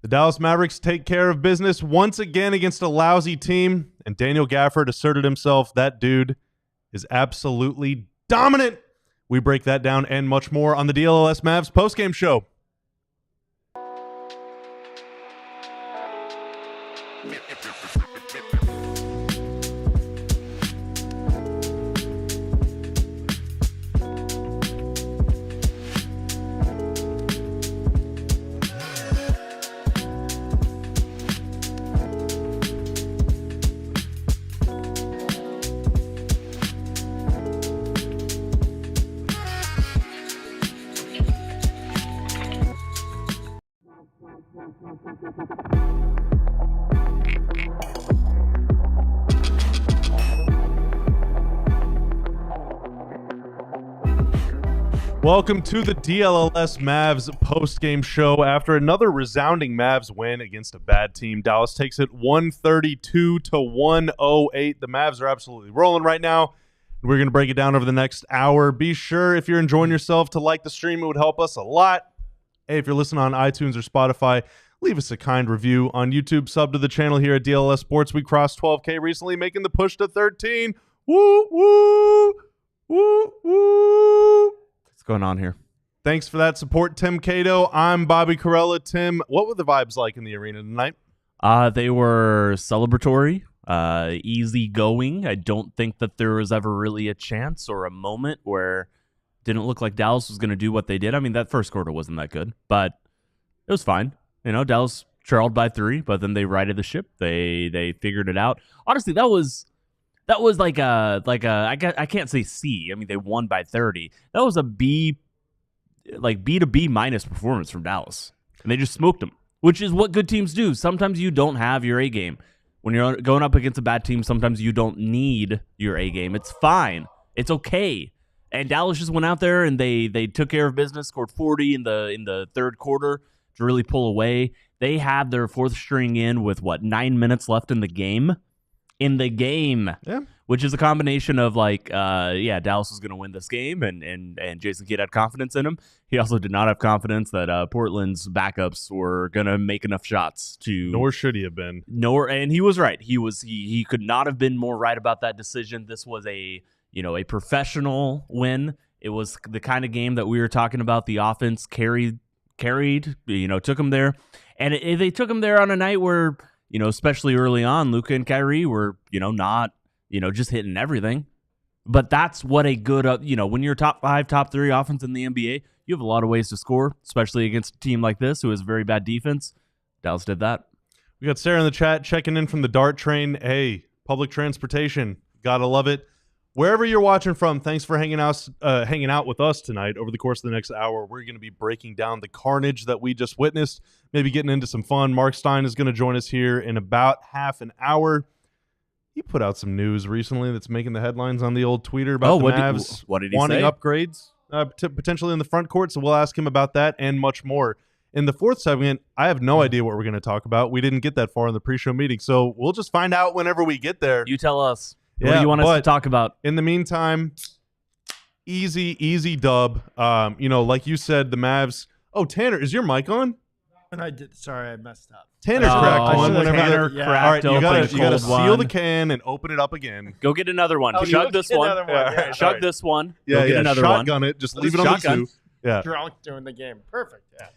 The Dallas Mavericks take care of business once again against a lousy team, and Daniel Gafford asserted himself. That dude is absolutely dominant. We break that down and much more on the DLLS Mavs postgame show. Welcome to the DLLS Mavs post-game show. After another resounding Mavs win against a bad team, Dallas takes it 132-108. The Mavs are absolutely rolling right now. We're going to break it down over the next hour. Be sure, if you're enjoying yourself, to like the stream. It would help us a lot. Hey, if you're listening on iTunes or Spotify, leave us a kind review. On YouTube, sub to the channel here at DLLS Sports. We crossed 12K recently, making the push to 13. Woo, woo, woo, woo. Going on here. Thanks for that support, Tim Cato. I'm Bobby Corella. Tim, what were the vibes like in the arena tonight? They were celebratory, easygoing. I don't think that there was ever really a chance or a moment where it didn't look like Dallas was going to do what they did. I mean, that first quarter wasn't that good, but it was fine. You know, Dallas trailed by 3, but then they righted the ship. They figured it out. Honestly, that was like I can't say C. I mean, they won by 30. That was a B to B minus performance from Dallas, and they just smoked them, which is what good teams do. Sometimes you don't have your A game when you're going up against a bad team. Sometimes you don't need your A game. It's fine. It's okay. And Dallas just went out there and they took care of business. Scored 40 in the third quarter to really pull away. They had their fourth string in with 9 minutes left in the game. Yeah. Which is a combination of Dallas was going to win this game, and Jason Kidd had confidence in him. He also did not have confidence that Portland's backups were going to make enough shots to. Nor should he have been. And he was right. He could not have been more right about that decision. This was a professional win. It was the kind of game that we were talking about. The offense carried, took them there, and they took them there on a night where. Especially early on, Luka and Kyrie were, not, just hitting everything. But that's what a good, when you're top 5, top 3 offense in the NBA, you have a lot of ways to score, especially against a team like this who has very bad defense. Dallas did that. We got Sarah in the chat checking in from the DART train. Hey, public transportation. Gotta love it. Wherever you're watching from, thanks for hanging out with us tonight. Over the course of the next hour, we're going to be breaking down the carnage that we just witnessed, maybe getting into some fun. Marc Stein is going to join us here in about half an hour. He put out some news recently that's making the headlines on the old tweeter about the Mavs what did he wanting say? Upgrades potentially in the front court, so we'll ask him about that and much more. In the fourth segment, I have no idea what we're going to talk about. We didn't get that far in the pre-show meeting, so we'll just find out whenever we get there. You tell us. What do you want us to talk about? In the meantime, easy dub. Like you said, the Mavs. Oh, Tanner, is your mic on? And I did. Sorry, I messed up. Tanner's cracked one. Tanner cracked All right, you gotta seal one. the can and open it up again. Go get another one. Oh, Chug this one. Yeah. Chug this one. Yeah, Go get another shotgun one. it. Just leave it on the Shotgun. 2. Yeah. Drunk doing the game. Perfect. Yeah.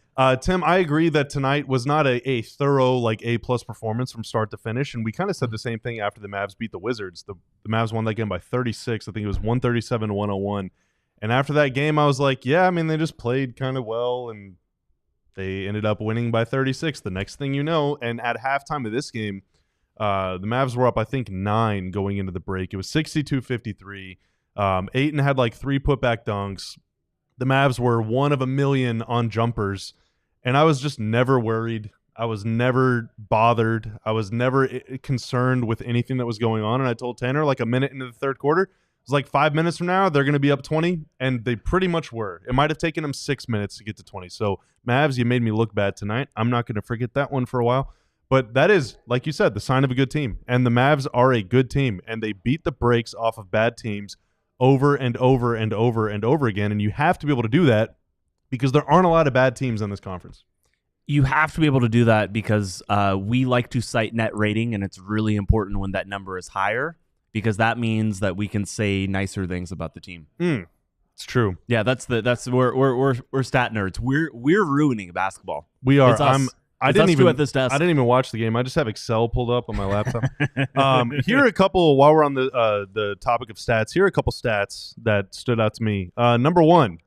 Tim, I agree that tonight was not a thorough A-plus performance from start to finish, and we kind of said the same thing after the Mavs beat the Wizards. The Mavs won that game by 36. I think it was 137-101. And after that game, I was like, yeah, I mean, they just played kind of well, and they ended up winning by 36. The next thing you know, and at halftime of this game, the Mavs were up, I think, 9 going into the break. It was 62-53. Ayton had 3 putback dunks. The Mavs were 1 of a million on jumpers. And I was just never worried. I was never bothered. I was never concerned with anything that was going on. And I told Tanner a minute into the third quarter, it was 5 minutes from now, they're going to be up 20. And they pretty much were. It might have taken them 6 minutes to get to 20. So, Mavs, you made me look bad tonight. I'm not going to forget that one for a while. But that is, like you said, the sign of a good team. And the Mavs are a good team. And they beat the brakes off of bad teams over and over and over and over again. And you have to be able to do that because there aren't a lot of bad teams in this conference. You have to be able to do that because we like to cite net rating, and it's really important when that number is higher because that means that we can say nicer things about the team. It's true. Yeah, we're stat nerds. We're ruining basketball. We are. It's us. I didn't even at this desk. I didn't even watch the game. I just have Excel pulled up on my laptop. Here are a couple while we're on the topic of stats. Here are a couple stats that stood out to me. Number 1,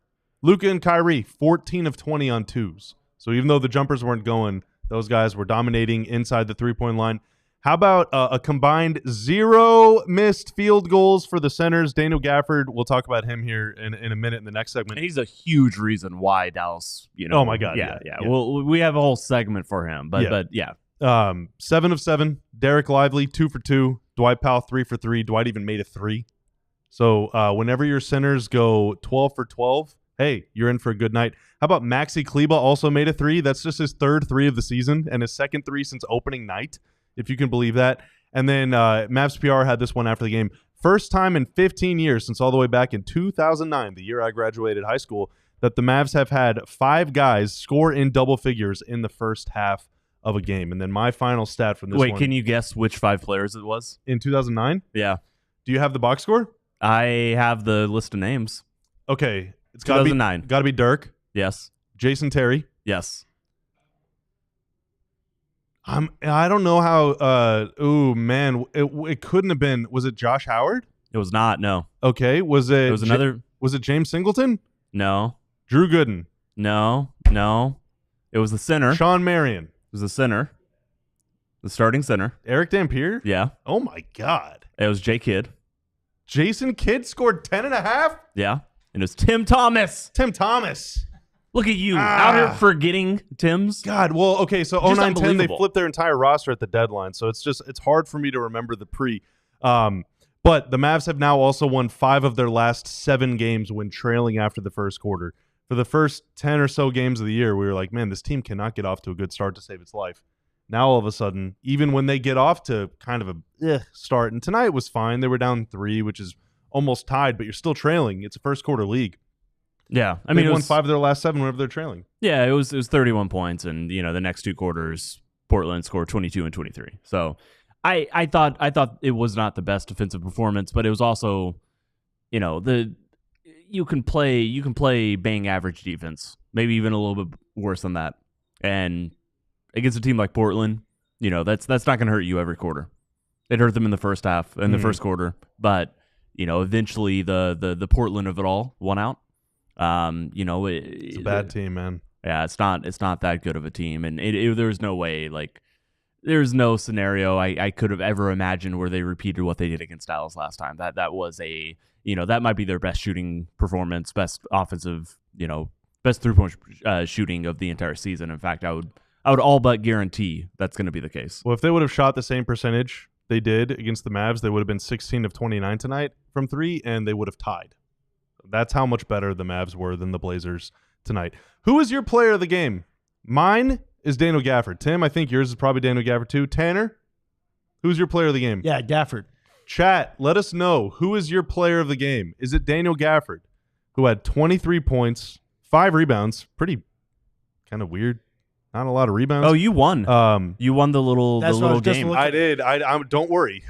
Luka and Kyrie, 14 of 20 on twos. So even though the jumpers weren't going, those guys were dominating inside the 3-point line. How about a combined 0 missed field goals for the centers? Daniel Gafford, we'll talk about him here in a minute in the next segment. He's a huge reason why Dallas, Oh my God. Yeah. Well, we have a whole segment for him, but 7 of 7. Derek Lively, 2 for 2. Dwight Powell, 3 for 3. Dwight even made a 3. So whenever your centers go 12 for 12, hey, you're in for a good night. How about Maxi Kleba also made a 3? That's just his 3rd 3 of the season and his 2nd 3 since opening night, if you can believe that. And then Mavs PR had this one after the game. First time in 15 years, since all the way back in 2009, the year I graduated high school, that the Mavs have had 5 guys score in double figures in the first half of a game. And then my final stat from this one. Wait, can you guess which 5 players it was? In 2009? Yeah. Do you have the box score? I have the list of names. Okay. It's got to 2009. Got to be Dirk. Yes. Jason Terry. Yes. I don't know how. It couldn't have been. Was it Josh Howard? It was not. No. Okay. Was it? It was another. Was it James Singleton? No. Drew Gooden. No. It was the center. Sean Marion. It was the center. The starting center. Eric Dampier. Yeah. Oh my God. It was Jay Kidd. Jason Kidd scored 10.5. Yeah. And it was Tim Thomas. Tim Thomas. Look at you out here forgetting Tim's. God, well, okay, so Just 09-10, they unbelievable. flipped their entire roster at the deadline, so it's hard for me to remember the pre. But the Mavs have now also won 5 of their last 7 games when trailing after the first quarter. For the first 10 or so games of the year, we were like, man, this team cannot get off to a good start to save its life. Now, all of a sudden, even when they get off to kind of a start, and tonight was fine. They were down 3, which is almost tied, but you're still trailing. It's a first quarter league. Yeah, I They mean, won 5 of their last 7 whenever they're trailing. Yeah, it was 31 points, and the next 2 quarters, Portland scored 22 and 23. So I thought it was not the best defensive performance, but it was also, you can play bang average defense, maybe even a little bit worse than that, and against a team like Portland, that's not going to hurt you every quarter. It hurt them in the first half, in the first quarter, but eventually the Portland of it all won out. It's a bad team, man. Yeah, it's not that good of a team, and there's no way, there's no scenario I could have ever imagined where they repeated what they did against Dallas last time. That was that might be their best shooting performance, best offensive, best 3-point shooting of the entire season. In fact, I would all but guarantee that's going to be the case. Well, if they would have shot the same percentage they did against the Mavs, they would have been 16 of 29 tonight from 3, and they would have tied. That's how much better the Mavs were than the Blazers tonight. Who is your player of the game? Mine is Daniel Gafford. Tim, I think yours is probably Daniel Gafford too. Tanner, who's your player of the game? Yeah, Gafford. Chat, let us know. Who is your player of the game? Is it Daniel Gafford, who had 23 points, 5 rebounds? Pretty kind of weird. Not a lot of rebounds. Oh, you won. You won the little game. I did. Don't worry.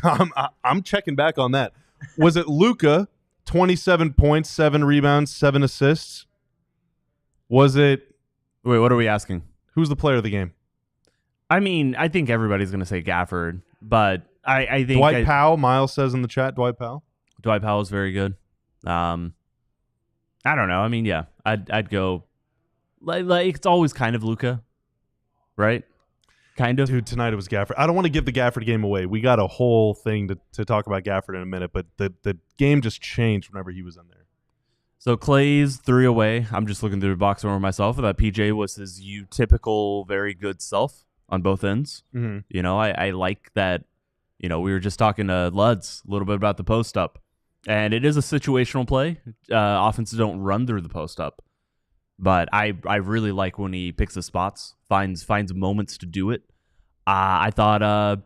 I'm checking back on that. Was it Luka? 27 points, 7 rebounds, 7 assists. Was it? Wait, what are we asking? Who's the player of the game? I mean, I think everybody's going to say Gafford, but I think Dwight Powell. Miles says in the chat, Dwight Powell. Dwight Powell is very good. I don't know. I mean, yeah, I'd go. Like it's always kind of Luka, right? Kind of. Dude, tonight it was Gafford. I don't want to give the Gafford game away. We got a whole thing to talk about Gafford in a minute, but the game just changed whenever he was in there. So Klay's 3 away. I'm just looking through the box score myself. That PJ was his typical very good self on both ends. Mm-hmm. I like that. We were just talking to Luds a little bit about the post up, and it is a situational play. Offenses don't run through the post up. But I really like when he picks his spots, finds moments to do it. I thought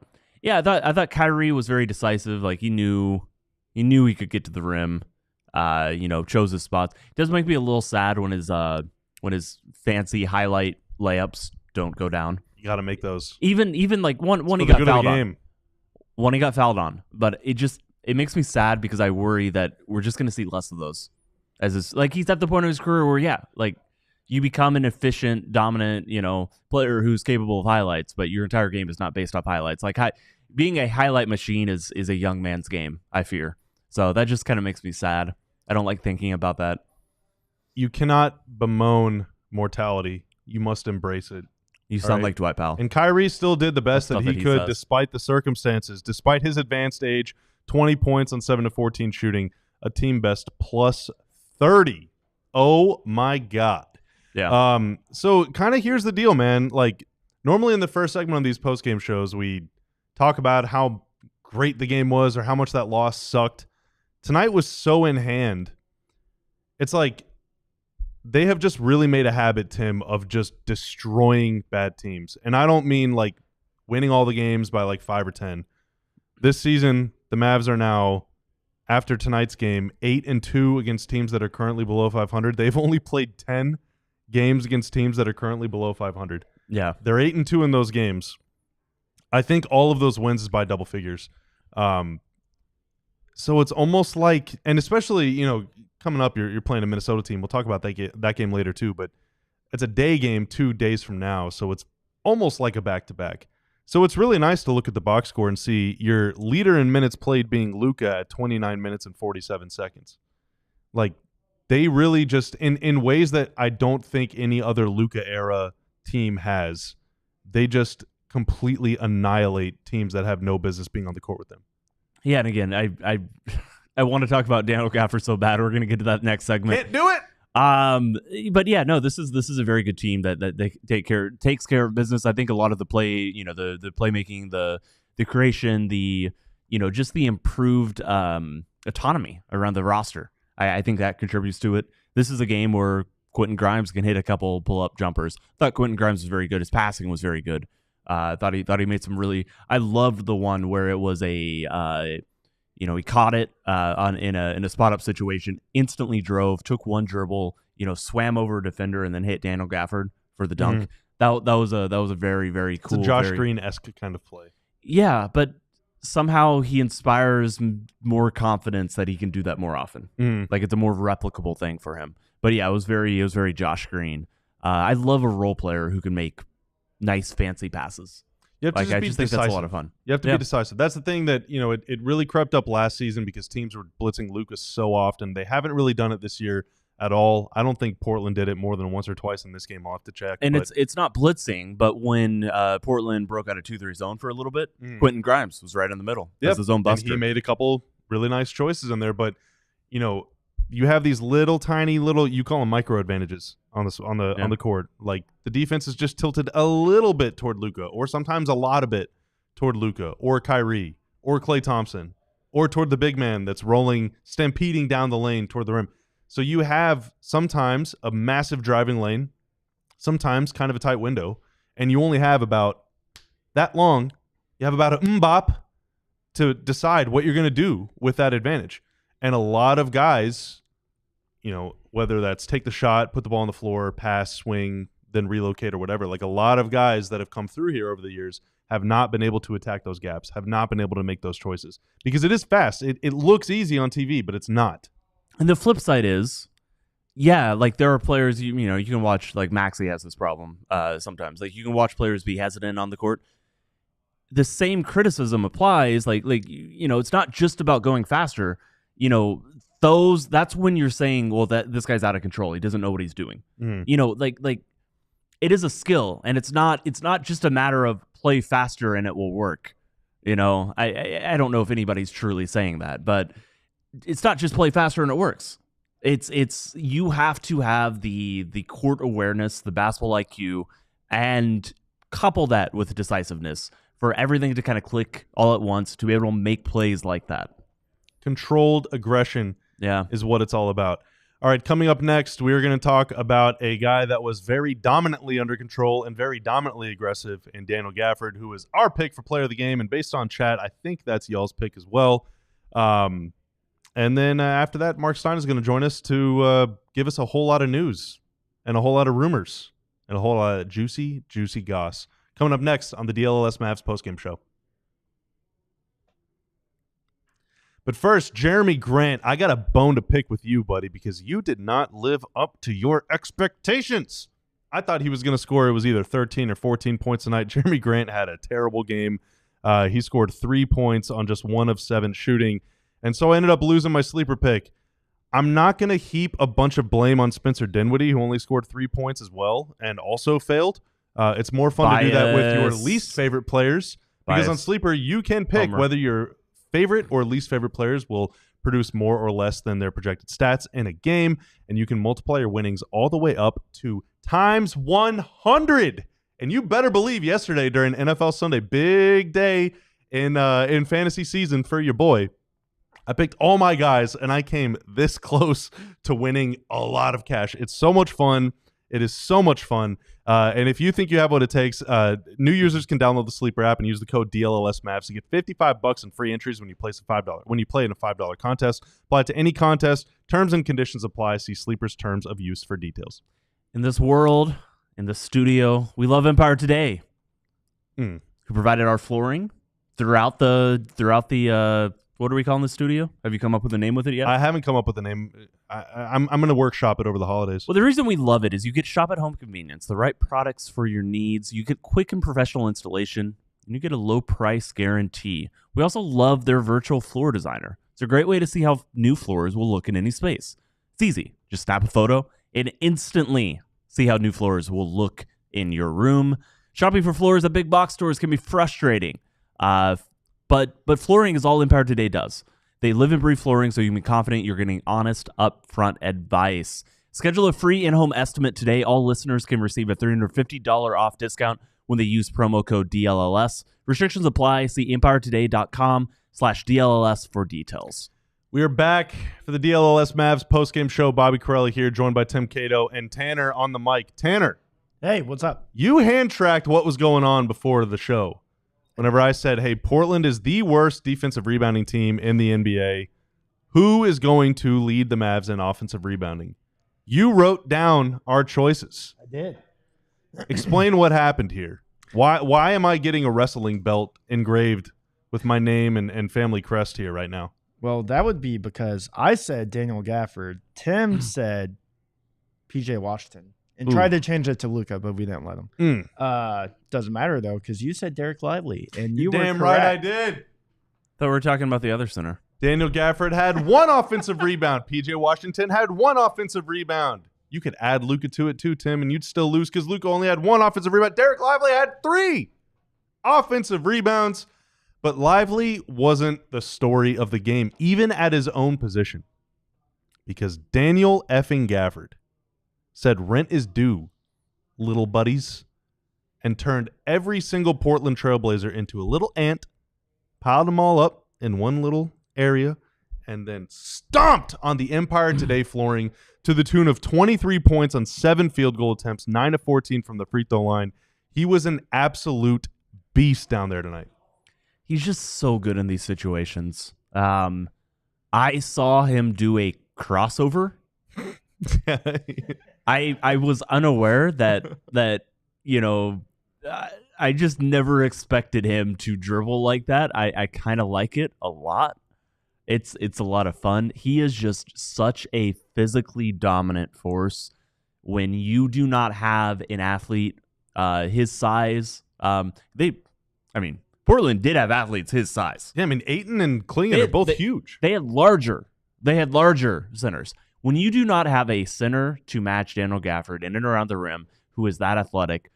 Kyrie was very decisive. Like he knew he could get to the rim. Chose his spots. It does make me a little sad when his fancy highlight layups don't go down. You got to make those. Even like one he got got fouled on. One he got fouled on, but it makes me sad because I worry that we're just going to see less of those. Like he's at the point of his career where like you become an efficient, dominant, player who's capable of highlights, but your entire game is not based off highlights. Like being a highlight machine is a young man's game, I fear. So that just kind of makes me sad. I don't like thinking about that. You cannot bemoan mortality. You must embrace it. You sound like Dwight Powell. And Kyrie still did the best that he could despite the circumstances, despite his advanced age, 20 points on 7 of 14 shooting, a team best plus 30. Oh my God. Yeah. So kind of here's the deal, man. Like normally in the first segment of these post-game shows, we talk about how great the game was or how much that loss sucked. Tonight was so in hand. It's like they have just really made a habit, Tim, of just destroying bad teams. And I don't mean like winning all the games by like 5 or 10. This season, the Mavs are now, after tonight's game, 8-2 against teams that are currently below 500. They've only played 10 games against teams that are currently below 500. Yeah. They're 8-2 in those games. I think all of those wins is by double figures. So it's almost like, and especially, coming up, you're playing a Minnesota team. We'll talk about that game later too, but it's a day game 2 days from now, so it's almost like a back-to-back. So it's really nice to look at the box score and see your leader in minutes played being Luka at 29 minutes and 47 seconds. Like, they really just, in ways that I don't think any other Luka-era team has, they just completely annihilate teams that have no business being on the court with them. Yeah, and again, I want to talk about Daniel Gafford so bad. We're going to get to that next segment. Can't do it. But yeah, no, this is a very good team that they takes care of business. I think a lot of the play, the playmaking, the creation, just the improved autonomy around the roster. I think that contributes to it. This is a game where Quentin Grimes can hit a couple pull-up jumpers. I thought Quentin Grimes was very good. His passing was very good. I thought he made some really. I loved the one where it was he caught it in a spot up situation, instantly drove, took one dribble, swam over a defender, and then hit Daniel Gafford for the dunk. Mm-hmm. That was a very, very cool. It's a Josh Green-esque kind of play. Yeah, but somehow he inspires more confidence that he can do that more often. Like it's a more replicable thing for him. But yeah, it was very Josh Green. I love a role player who can make nice, fancy passes. I just think that's a lot of fun. You have to be decisive. That's the thing that, it really crept up last season because teams were blitzing Luka so often. They haven't really done it this year at all. I don't think Portland did it more than once or twice in this game. I'll have to check. And it's not blitzing, but when Portland broke out a 2-3 zone for a little bit, Quentin Grimes was right in the middle as the zone buster. And he made a couple really nice choices in there, but you have these tiny you call them micro advantages on the court. Like the defense is just tilted a little bit toward Luka, or sometimes a lot of bit toward Luka, or Kyrie, or Klay Thompson, or toward the big man that's stampeding down the lane toward the rim. So you have sometimes a massive driving lane, sometimes kind of a tight window, and you only have about that long. You have about a mbop to decide what you're going to do with that advantage. And a lot of guys, whether that's take the shot, put the ball on the floor, pass, swing, then relocate or whatever, like a lot of guys that have come through here over the years have not been able to attack those gaps, have not been able to make those choices. Because it is fast. It looks easy on TV, but it's not. And the flip side is, like there are players, you can watch, like Maxey has this problem sometimes. Like you can watch players be hesitant on the court. The same criticism applies. Like it's not just about going faster. That's when you're saying, well, that this guy's out of control. He doesn't know what he's doing. Like it is a skill, and it's not just a matter of play faster and it will work. I don't know if anybody's truly saying that, but it's not just play faster and it works. It's you have to have the court awareness, the basketball IQ, and couple that with decisiveness for everything to kind of click all at once to be able to make plays like that. Controlled aggression is what it's all about. All right, coming up next, we are going to talk about a guy that was very dominantly under control and very dominantly aggressive in Daniel Gafford, who is our pick for player of the game. And based on chat, I think that's y'all's pick as well. And then after that, Marc Stein is going to join us to give us a whole lot of news and a whole lot of rumors and a whole lot of juicy goss. Coming up next on the DLLS Mavs postgame show. But first, Jeremy Grant, I got a bone to pick with you, buddy, because you did not live up to your expectations. I thought he was going to score. It was either 13 or 14 points tonight. Jeremy Grant had a terrible game. He scored 3 points on just 1 of 7 shooting. And so I ended up losing my sleeper pick. I'm not going to heap a bunch of blame on Spencer Dinwiddie, who only scored 3 points as well and also failed. It's more fun to do that with your least favorite players. Because on Sleeper, you can pick whether your favorite or least favorite players will produce more or less than their projected stats in a game, and you can multiply your winnings all the way up to times 100. And you better believe yesterday during NFL Sunday, big day in fantasy season for your boy, I picked all my guys, and I came this close to winning a lot of cash. It's so much fun. It is so much fun. And if you think you have what it takes, new users can download the Sleeper app and use the code DLLS Mavs to get $55 in free entries when you play in a $5 contest. Apply to any contest. Terms and conditions apply. See Sleeper's terms of use for details. In this world, in the studio, we love Empire Today, who provided our flooring throughout the what are we calling the studio? Have you come up with a name with it yet? I haven't come up with a name. I'm going to workshop it over the holidays. Well, the reason we love it is you get shop-at-home convenience, the right products for your needs. You get quick and professional installation, and you get a low-price guarantee. We also love their virtual floor designer. It's a great way to see how new floors will look in any space. It's easy. Just snap a photo and instantly see how new floors will look in your room. Shopping for floors at big box stores can be frustrating. But flooring is all Empire Today does. They live and breathe flooring, so you can be confident you're getting honest, upfront advice. Schedule a free in-home estimate today. All listeners can receive a $350 off discount when they use promo code DLLS. Restrictions apply. See EmpireToday.com/DLLS for details. We are back for the DLLS Mavs postgame show. Bobby Corelli here, joined by Tim Cato and Tanner on the mic. Tanner. Hey, what's up? You hand-tracked what was going on before the show. Whenever I said, hey, Portland is the worst defensive rebounding team in the NBA, who is going to lead the Mavs in offensive rebounding? You wrote down our choices. I did. Explain what happened here. Why am I getting a wrestling belt engraved with my name and family crest here right now? Well, that would be because I said Daniel Gafford. Tim said PJ Washington. And tried to change it to Luka, but we didn't let him. Doesn't matter, though, because you said Derek Lively, and you were damn correct. right I did. Thought we were talking about the other center. Daniel Gafford had 1 offensive rebound. PJ Washington had 1 offensive rebound. You could add Luka to it too, Tim, and you'd still lose because Luka only had 1 offensive rebound. Derek Lively had 3 offensive rebounds. But Lively wasn't the story of the game, even at his own position. Because Daniel effing Gafford said rent is due, little buddies, and turned every single Portland Trailblazer into a little ant, piled them all up in one little area, and then stomped on the Empire Today flooring to the tune of 23 points on 7 field goal attempts, 9 of 14 from the free throw line. He was an absolute beast down there tonight. He's just so good in these situations. I saw him do a crossover. I was unaware that you know, I just never expected him to dribble like that. I kind of like it a lot. It's a lot of fun. He is just such a physically dominant force. When you do not have an athlete his size, Portland did have athletes his size. Yeah, I mean, Ayton and Klingon are both huge. They had larger centers. When you do not have a center to match Daniel Gafford in and around the rim who is that athletic,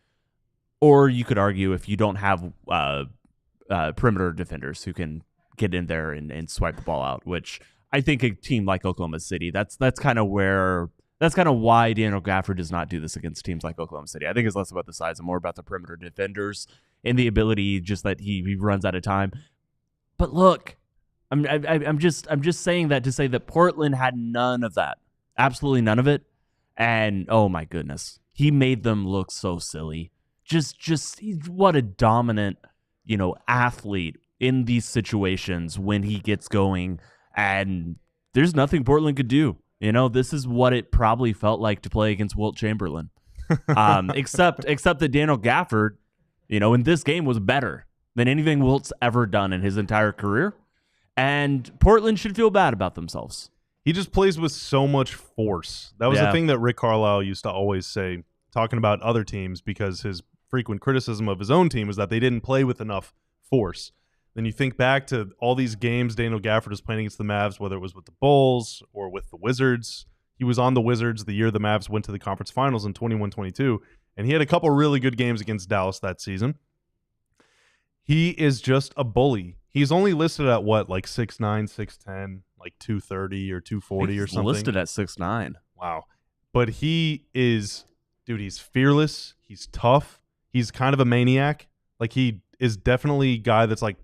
or you could argue if you don't have perimeter defenders who can get in there and swipe the ball out, which I think a team like Oklahoma City, that's kind of why Daniel Gafford does not do this against teams like Oklahoma City. I think it's less about the size and more about the perimeter defenders and the ability just that he runs out of time. But look, I'm just saying that to say that Portland had none of that, absolutely none of it, and oh my goodness, he made them look so silly. Just what a dominant, athlete in these situations when he gets going, and there's nothing Portland could do. This is what it probably felt like to play against Wilt Chamberlain. Except that Daniel Gafford, in this game was better than anything Wilt's ever done in his entire career. And Portland should feel bad about themselves. He just plays with so much force. That was the thing that Rick Carlisle used to always say, talking about other teams, because his frequent criticism of his own team is that they didn't play with enough force. Then you think back to all these games Daniel Gafford was playing against the Mavs, whether it was with the Bulls or with the Wizards. He was on the Wizards the year the Mavs went to the conference finals in 21-22, and he had a couple really good games against Dallas that season. He is just a bully. He's only listed at what, like 6'9", 6'10", like 230 or 240 or something. Listed at 6'9". Wow. But he is, dude, he's fearless. He's tough. He's kind of a maniac. Like, he is definitely a guy that's like,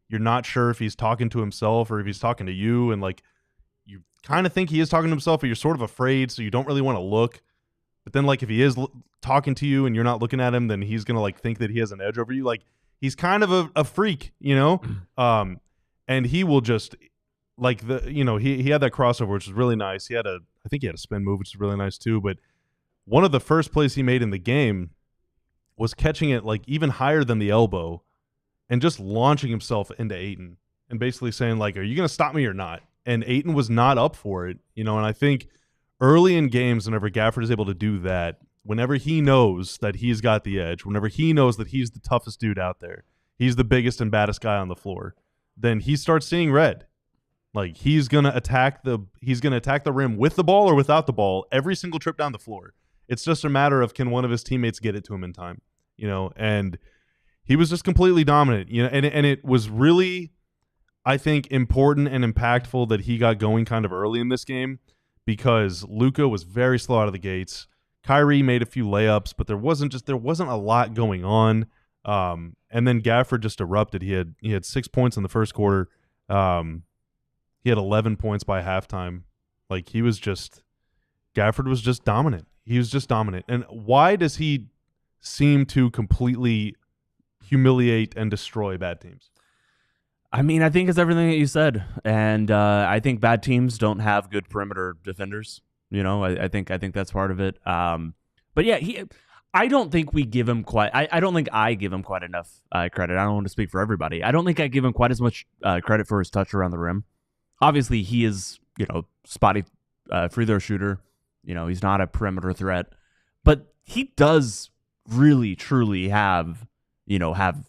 you're not sure if he's talking to himself or if he's talking to you. And like, you kind of think he is talking to himself, but you're sort of afraid, so you don't really want to look. But then, like, if he is talking to you and you're not looking at him, then he's going to like think that he has an edge over you. Like, he's kind of a freak, and he will just like he had that crossover, which was really nice. I think he had a spin move, which is really nice too. But one of the first plays he made in the game was catching it like even higher than the elbow and just launching himself into Ayton and basically saying like, are you going to stop me or not? And Ayton was not up for it, and I think early in games, whenever Gafford is able to do that, whenever he knows that he's got the edge, whenever he knows that he's the toughest dude out there, he's the biggest and baddest guy on the floor, then he starts seeing red. Like, he's gonna attack the rim with the ball or without the ball every single trip down the floor. It's just a matter of, can one of his teammates get it to him in time, and he was just completely dominant, and it was really, I think, important and impactful that he got going kind of early in this game, because Luka was very slow out of the gates. Kyrie made a few layups, but there wasn't a lot going on. And then Gafford just erupted. He had 6 points in the first quarter. He had 11 points by halftime. Like, Gafford was just dominant. He was just dominant. And why does he seem to completely humiliate and destroy bad teams? I mean, I think it's everything that you said. And I think bad teams don't have good perimeter defenders. I think that's part of it. But yeah, I don't think we give him quite. I don't think I give him quite enough credit. I don't want to speak for everybody. I don't think I give him quite as much credit for his touch around the rim. Obviously, he is spotty free throw shooter. He's not a perimeter threat, but he does really truly have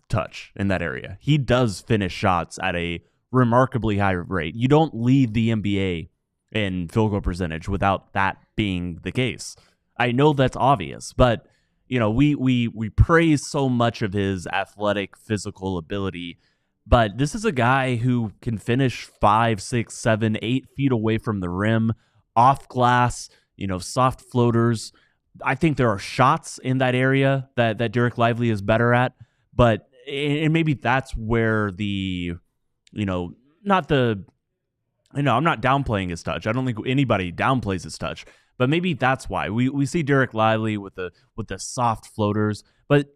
touch in that area. He does finish shots at a remarkably high rate. You don't lead the NBA in field goal percentage without that being the case. I know that's obvious, but we praise so much of his athletic, physical ability, but this is a guy who can finish 5, 6, 7, 8 feet away from the rim, off glass, soft floaters. I think there are shots in that area that Derek Lively is better at, but and maybe that's where I'm not downplaying his touch. I don't think anybody downplays his touch, but maybe that's why we see Derek Lively with the soft floaters. But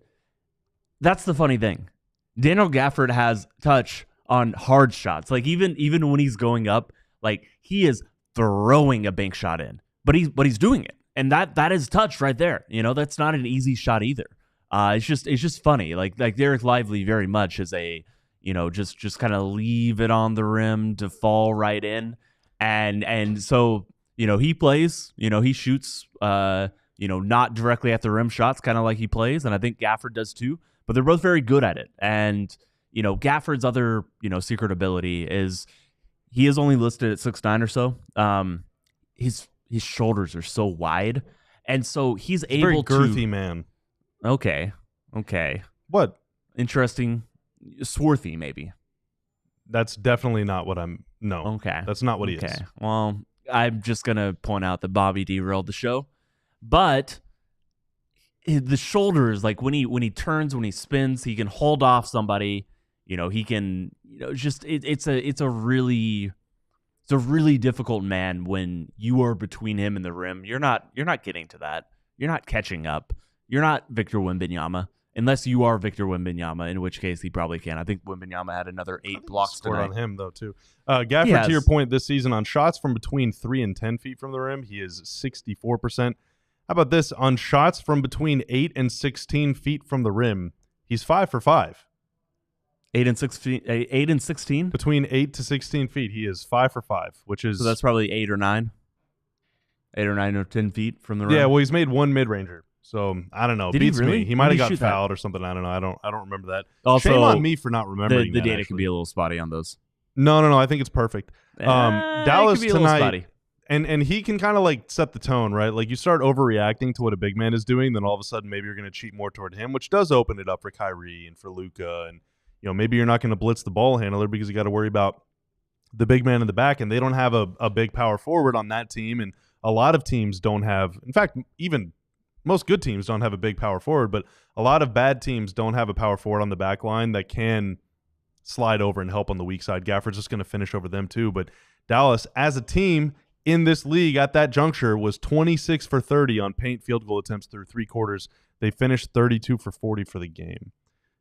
that's the funny thing. Daniel Gafford has touch on hard shots. Like, even when he's going up, like, he is throwing a bank shot in, but he's doing it, and that is touch right there. That's not an easy shot either. It's just funny. Like Derek Lively very much is a just kind of leave it on the rim to fall right in, and so he plays. He shoots. Not directly at the rim shots, kind of like he plays, and I think Gafford does too. But they're both very good at it. And Gafford's other secret ability is he is only listed at 6'9" or so. His shoulders are so wide, and so he's able to very girthy man. Okay. What? Interesting. Swarthy, maybe. That's definitely not what I'm. No. Okay. That's not what he is. Well, I'm just gonna point out that Bobby derailed the show, but the shoulders, like when he turns, when he spins, he can hold off somebody. He can. It's a really difficult man when you are between him and the rim. You're not getting to that. You're not catching up. You're not Victor Wembanyama, unless you are Victor Wembanyama, in which case he probably can. I think Wembanyama had another 8 blocks scored tonight. on him, though, too. Gafford, to your point, this season on shots from between 3 and 10 feet from the rim, he is 64%. How about this? On shots from between 8 and 16 feet from the rim, he's 5 for 5. 8 and 16? Between 8 to 16 feet, he is 5 for 5, which is... So that's probably 8 or 9? 8 or 9 or 10 feet from the rim? Yeah, well, he's made one mid-ranger. So, I don't know. Did he Beats really? me. He When might did have he got shoot that? fouled or something. I don't know. I don't remember that. Also, Shame on me for not remembering the that, data actually. can be a little spotty on those. No. I think it's perfect. Dallas it could be a little tonight... spotty. And he can kind of like set the tone, right? Like you start overreacting to what a big man is doing, then all of a sudden maybe you're going to cheat more toward him, which does open it up for Kyrie and for Luka. And, maybe you're not going to blitz the ball handler because you got to worry about the big man in the back. And they don't have a big power forward on that team. And a lot of teams don't have, in fact, even most good teams don't have a big power forward, but a lot of bad teams don't have a power forward on the back line that can slide over and help on the weak side. Gafford's just going to finish over them too. But Dallas, as a team, in this league at that juncture was 26 for 30 on paint field goal attempts through 3 quarters. They finished 32 for 40 for the game.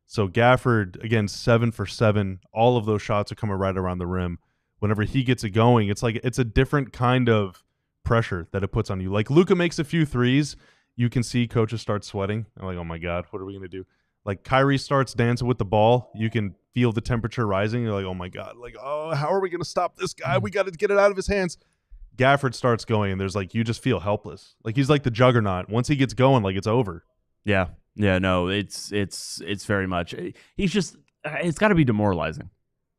So Gafford, again, 7 for 7. All of those shots are coming right around the rim. Whenever he gets it going, it's like it's a different kind of pressure that it puts on you. Like Luka makes a few threes, you can see coaches start sweating. I'm like, oh my God, what are we going to do? Like Kyrie starts dancing with the ball, you can feel the temperature rising. You're like, oh my God, like, oh, how are we going to stop this guy? We got to get it out of his hands. Gafford starts going, and there's like you just feel helpless. Like he's like the juggernaut. Once he gets going, like it's over. Yeah. No, it's very much. He's just. It's got to be demoralizing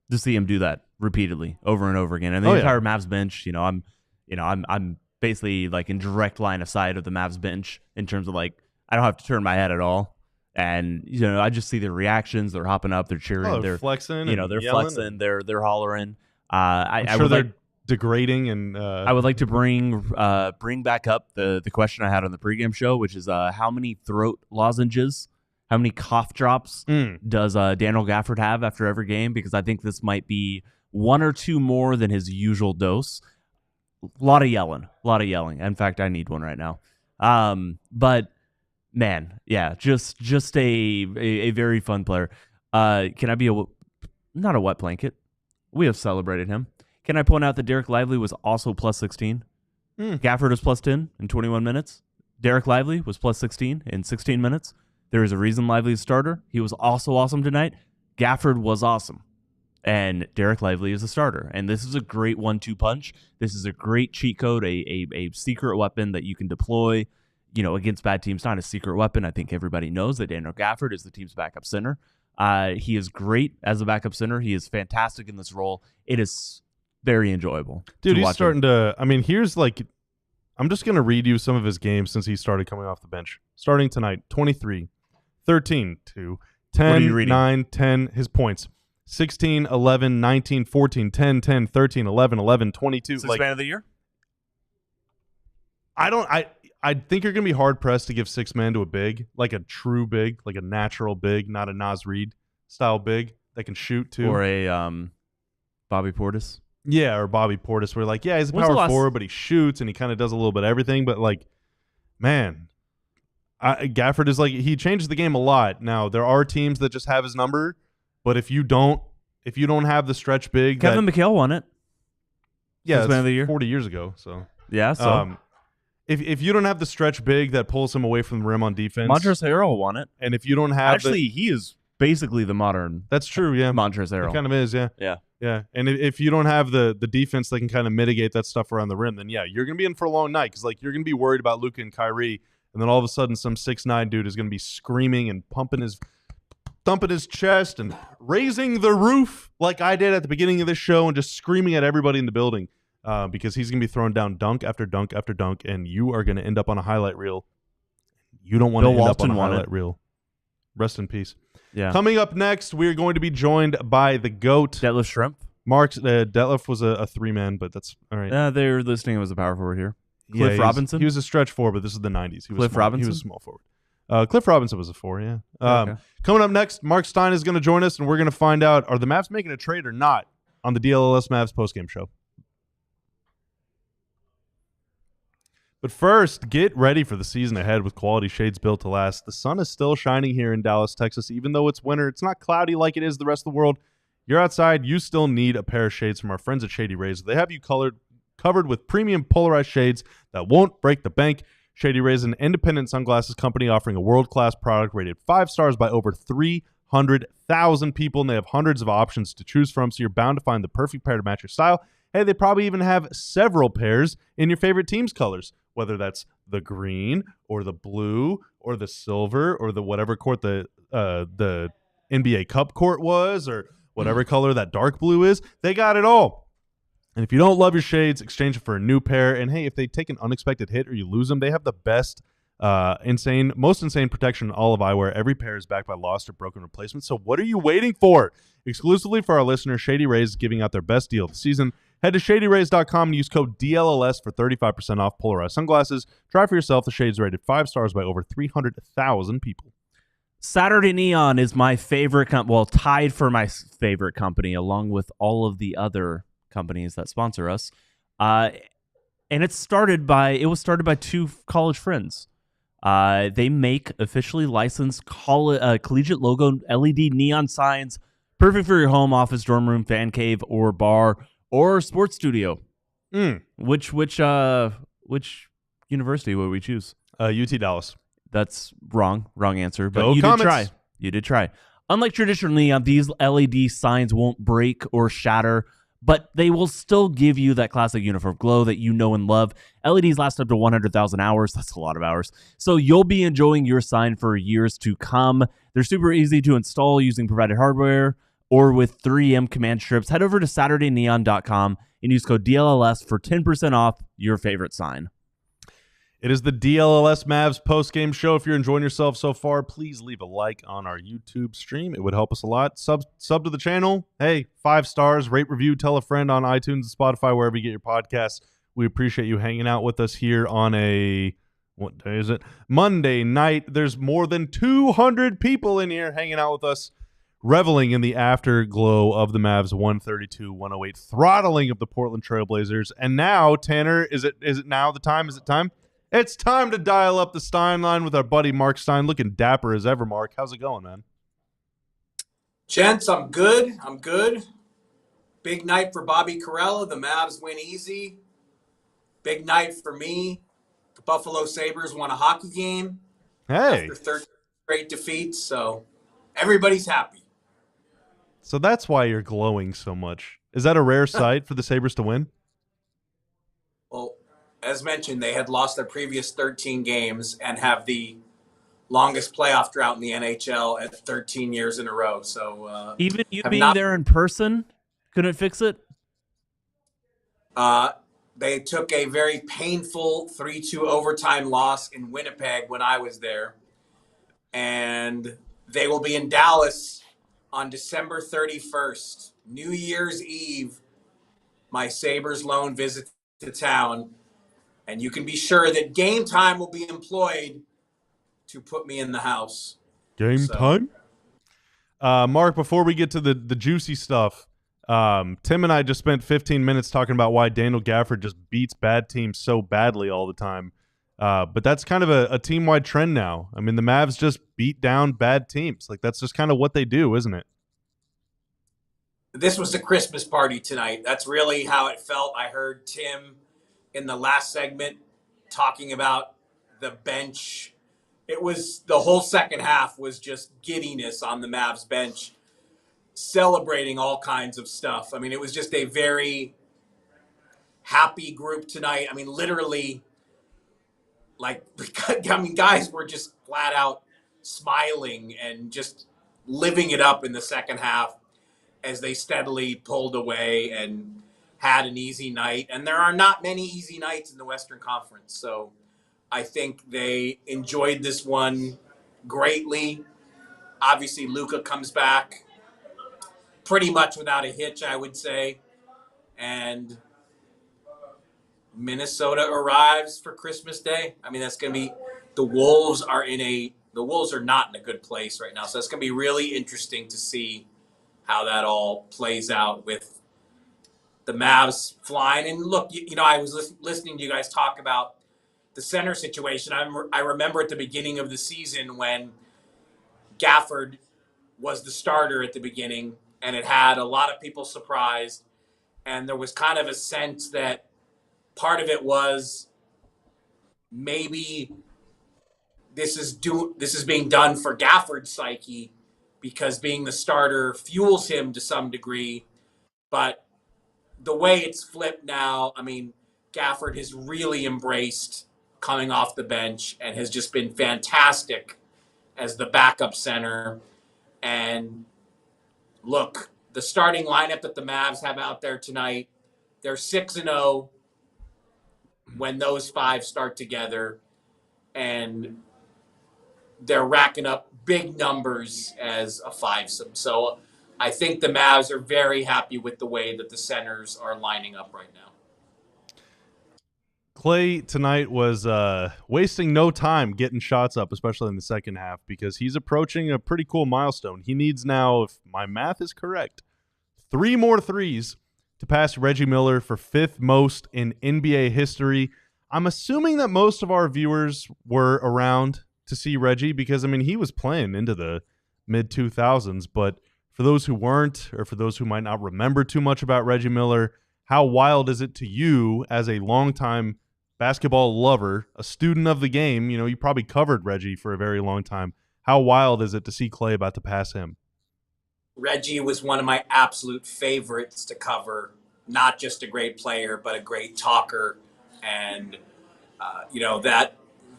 to see him do that repeatedly over and over again. And the entire Mavs bench, I'm basically like in direct line of sight of the Mavs bench in terms of like I don't have to turn my head at all, and I just see their reactions. They're hopping up, they're cheering, they're flexing, they're flexing, they're hollering. I'm sure they're degrading, and I would like to bring back up the question I had on the pregame show, which is how many throat lozenges, how many cough drops does Daniel Gafford have after every game? Because I think this might be 1 or 2 more than his usual dose. A lot of yelling. In fact, I need one right now. But man, yeah, just a very fun player. Can I be not a wet blanket? We have celebrated him. Can I point out that Derek Lively was also plus 16? Gafford was plus 10 in 21 minutes. Derek Lively was plus 16 in 16 minutes. There is a reason Lively's starter. He was also awesome tonight. Gafford was awesome. And Derek Lively is a starter. And this is a great 1-2 punch. This is a great cheat code, a secret weapon that you can deploy, against bad teams. Not a secret weapon. I think everybody knows that Daniel Gafford is the team's backup center. He is great as a backup center. He is fantastic in this role. It is very enjoyable. Dude, he's starting to... I mean, here's like... I'm just going to read you some of his games since he started coming off the bench. Starting tonight, 23, 13, 2, 10, 9, 10, his points. 16, 11, 19, 14, 10, 10, 13, 11, 11, 22. Sixth man of the year? I think you're going to be hard-pressed to give 6 man to a big, like a true big, like a natural big, not a Nas Reed style big that can shoot too. Or a Bobby Portis. Yeah, or Bobby Portis, where like, yeah, he's a power forward, but he shoots and he kind of does a little bit of everything. But like, man, Gafford is like, he changes the game a lot. Now there are teams that just have his number, but if you don't have the stretch big, Kevin McHale won it. Yeah, man of the year 40 years ago. So yeah, so if you don't have the stretch big that pulls him away from the rim on defense, Montrezl Harrell won it. And if you don't have he is basically the modern. That's true. Yeah, Montrezl Harrell it kind of is. Yeah. Yeah. Yeah, and if you don't have the defense that can kind of mitigate that stuff around the rim, then yeah, you're going to be in for a long night because like you're going to be worried about Luka and Kyrie, and then all of a sudden some 6'9" dude is going to be screaming and thumping his chest and raising the roof like I did at the beginning of this show and just screaming at everybody in the building because he's going to be throwing down dunk after dunk after dunk, and you are going to end up on a highlight reel. You don't want to end up on a highlight reel. Rest in peace. Yeah. Coming up next, we're going to be joined by the GOAT. Detlef Shrimp. Detlef was a 3-man, but that's all right. They're listing him as a power forward here. Cliff Robinson? He was a stretch 4, but this is the 90s. Cliff Robinson? He was a small forward. Cliff Robinson was a 4, yeah. Okay. Coming up next, Marc Stein is going to join us, and we're going to find out, are the Mavs making a trade or not on the DLLS Mavs postgame show. But first, get ready for the season ahead with quality shades built to last. The sun is still shining here in Dallas, Texas. Even though it's winter, it's not cloudy like it is the rest of the world. You're outside, you still need a pair of shades from our friends at Shady Rays. They have you covered with premium polarized shades that won't break the bank. Shady Rays is an independent sunglasses company offering a world-class product rated 5 stars by over 300,000 people, and they have hundreds of options to choose from, so you're bound to find the perfect pair to match your style. Hey, they probably even have several pairs in your favorite team's colors, whether that's the green or the blue or the silver or the whatever court the NBA Cup court was, or whatever color that dark blue is. They got it all. And if you don't love your shades, exchange it for a new pair. And hey, if they take an unexpected hit or you lose them, they have the best, most insane protection in all of eyewear. Every pair is backed by lost or broken replacements. So what are you waiting for? Exclusively for our listeners, Shady Rays is giving out their best deal of the season. Head to shadyrays.com and use code DLLS for 35% off polarized sunglasses. Try for yourself. The shades rated 5 stars by over 300,000 people. Saturday Neon is my favorite tied for my favorite company, along with all of the other companies that sponsor us. And it was started by two college friends. They make officially licensed collegiate logo LED neon signs, perfect for your home, office, dorm room, fan cave, or bar, or sports studio. Which university would we choose? UT Dallas. That's wrong answer, but Go you Comets. did try. You did try. Unlike traditional neon, these LED signs won't break or shatter, but they will still give you that classic uniform glow that you know and love. LEDs last up to 100,000 hours. That's a lot of hours. So you'll be enjoying your sign for years to come. They're super easy to install using provided hardware or with 3M command strips. Head over to SaturdayNeon.com and use code DLLS for 10% off your favorite sign. It is the DLLS Mavs post-game show. If you're enjoying yourself so far, please leave a like on our YouTube stream. It would help us a lot. Sub to the channel. Hey, 5 stars, rate, review, tell a friend on iTunes and Spotify, wherever you get your podcasts. We appreciate you hanging out with us here on what day is it? Monday night. There's more than 200 people in here hanging out with us, reveling in the afterglow of the Mavs 132-108 throttling of the Portland Trailblazers. And now, Tanner, is it now the time? Is it time? It's time to dial up the Stein line with our buddy Marc Stein, looking dapper as ever. Mark, how's it going, man? Gents, I'm good. Big night for Bobby Carella. The Mavs win easy. Big night for me. The Buffalo Sabres won a hockey game Hey. after 13 straight defeats, so everybody's happy. So that's why you're glowing so much. Is that a rare sight for the Sabres to win? Well, as mentioned, they had lost their previous 13 games and have the longest playoff drought in the NHL at 13 years in a row. So even you being there in person couldn't fix it? They took a very painful 3-2 overtime loss in Winnipeg when I was there. And they will be in Dallas on December 31st, New Year's Eve. My Sabres lone visit to town. And you can be sure that game time will be employed to put me in the house. Game time? Mark, before we get to the juicy stuff, Tim and I just spent 15 minutes talking about why Daniel Gafford just beats bad teams so badly all the time. But that's kind of a team-wide trend now. I mean, the Mavs just beat down bad teams. Like, that's just kind of what they do, isn't it? This was a Christmas party tonight. That's really how it felt. I heard Tim in the last segment talking about the bench. It was the whole second half was just giddiness on the Mavs bench, celebrating all kinds of stuff. I mean, it was just a very happy group tonight. I mean, literally, guys were just flat out smiling and just living it up in the second half as they steadily pulled away and had an easy night. And there are not many easy nights in the Western Conference. So I think they enjoyed this one greatly. Obviously, Luka comes back pretty much without a hitch, I would say. And Minnesota arrives for Christmas Day. I mean, that's going to be – the Wolves are not in a good place right now. So it's going to be really interesting to see how that all plays out with the Mavs flying. And look, I was listening to you guys talk about the center situation. I remember at the beginning of the season when Gafford was the starter at the beginning, and it had a lot of people surprised. And there was kind of a sense that part of it was maybe this is being done for Gafford's psyche because being the starter fuels him to some degree. But the way it's flipped now, I mean, Gafford has really embraced coming off the bench and has just been fantastic as the backup center. And look, the starting lineup that the Mavs have out there tonight, they're 6-0 when those five start together, and they're racking up big numbers as a fivesome. So I think the Mavs are very happy with the way that the centers are lining up right now. Klay tonight was wasting no time getting shots up, especially in the second half, because he's approaching a pretty cool milestone. He needs now, if my math is correct, 3 more threes to pass Reggie Miller for 5th most in NBA history. I'm assuming that most of our viewers were around to see Reggie because, I mean, he was playing into the mid-2000s. But for those who weren't, or for those who might not remember too much about Reggie Miller, how wild is it to you as a longtime basketball lover, a student of the game? You know, you probably covered Reggie for a very long time. How wild is it to see Klay about to pass him? Reggie was one of my absolute favorites to cover. Not just a great player, but a great talker. And,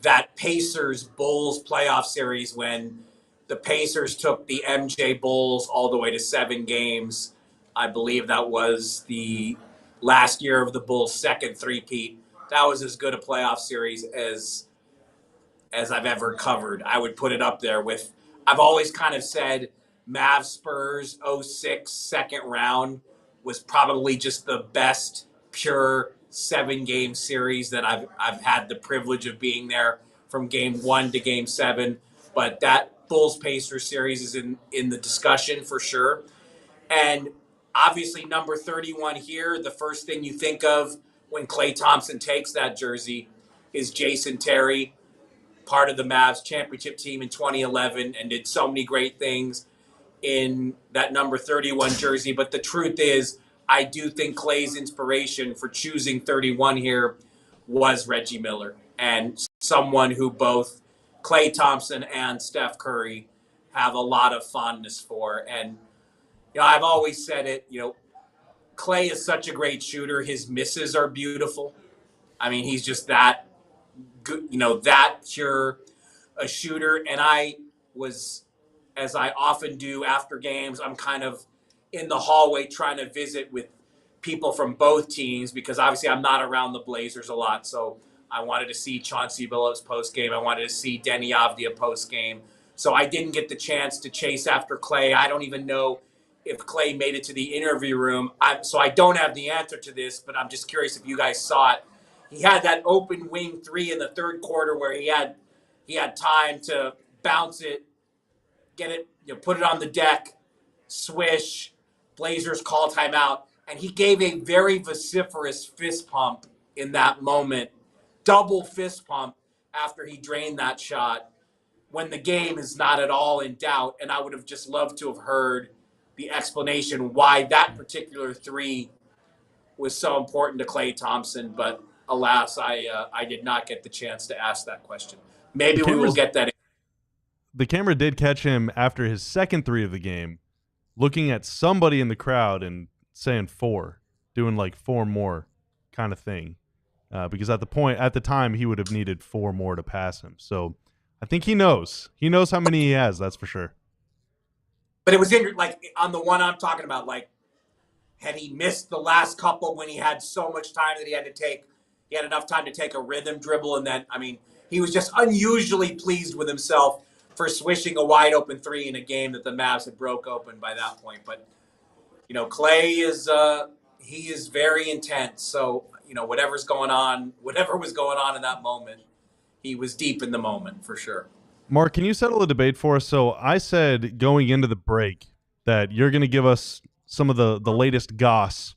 that Pacers-Bulls playoff series when the Pacers took the MJ Bulls all the way to 7 games. I believe that was the last year of the Bulls' second three-peat. That was as good a playoff series as I've ever covered. I would put it up there with, I've always kind of said Mavs Spurs 06 second round was probably just the best pure 7-game series that I've had the privilege of being there from game 1 to game 7. But that Bulls-Pacers series is in the discussion for sure. And obviously number 31 here, the first thing you think of when Klay Thompson takes that jersey is Jason Terry, part of the Mavs championship team in 2011, and did so many great things in that number 31 jersey. But the truth is, I do think Klay's inspiration for choosing 31 here was Reggie Miller, and someone who both Klay Thompson and Steph Curry have a lot of fondness for. And, I've always said it, Klay is such a great shooter. His misses are beautiful. I mean, he's just that good, that pure a shooter. And I was, as I often do after games, I'm kind of in the hallway trying to visit with people from both teams because obviously I'm not around the Blazers a lot. So I wanted to see Chauncey Billups postgame. I wanted to see Denny Avdia postgame. So I didn't get the chance to chase after Klay. I don't even know if Klay made it to the interview room. So I don't have the answer to this, but I'm just curious if you guys saw it. He had that open wing 3 in the third quarter where he had time to bounce it, get it, put it on the deck, swish, Blazers call timeout, and he gave a very vociferous fist pump in that moment, double fist pump after he drained that shot when the game is not at all in doubt. And I would have just loved to have heard the explanation why that particular 3 was so important to Klay Thompson, but alas, I did not get the chance to ask that question. Maybe we will get that. The camera did catch him after his second 3 of the game, looking at somebody in the crowd and saying 4, doing like 4 more kind of thing. Because at the time, he would have needed 4 more to pass him. So I think he knows. He knows how many he has, that's for sure. But it was like on the one I'm talking about, like, had he missed the last couple when he had so much time that he had enough time to take a rhythm dribble, and then, I mean, he was just unusually pleased with himself for swishing a wide open 3 in a game that the Mavs had broke open by that point. But, Klay he is very intense. So, whatever was going on in that moment, he was deep in the moment for sure. Mark, can you settle a debate for us? So I said going into the break that you're going to give us some of the latest goss,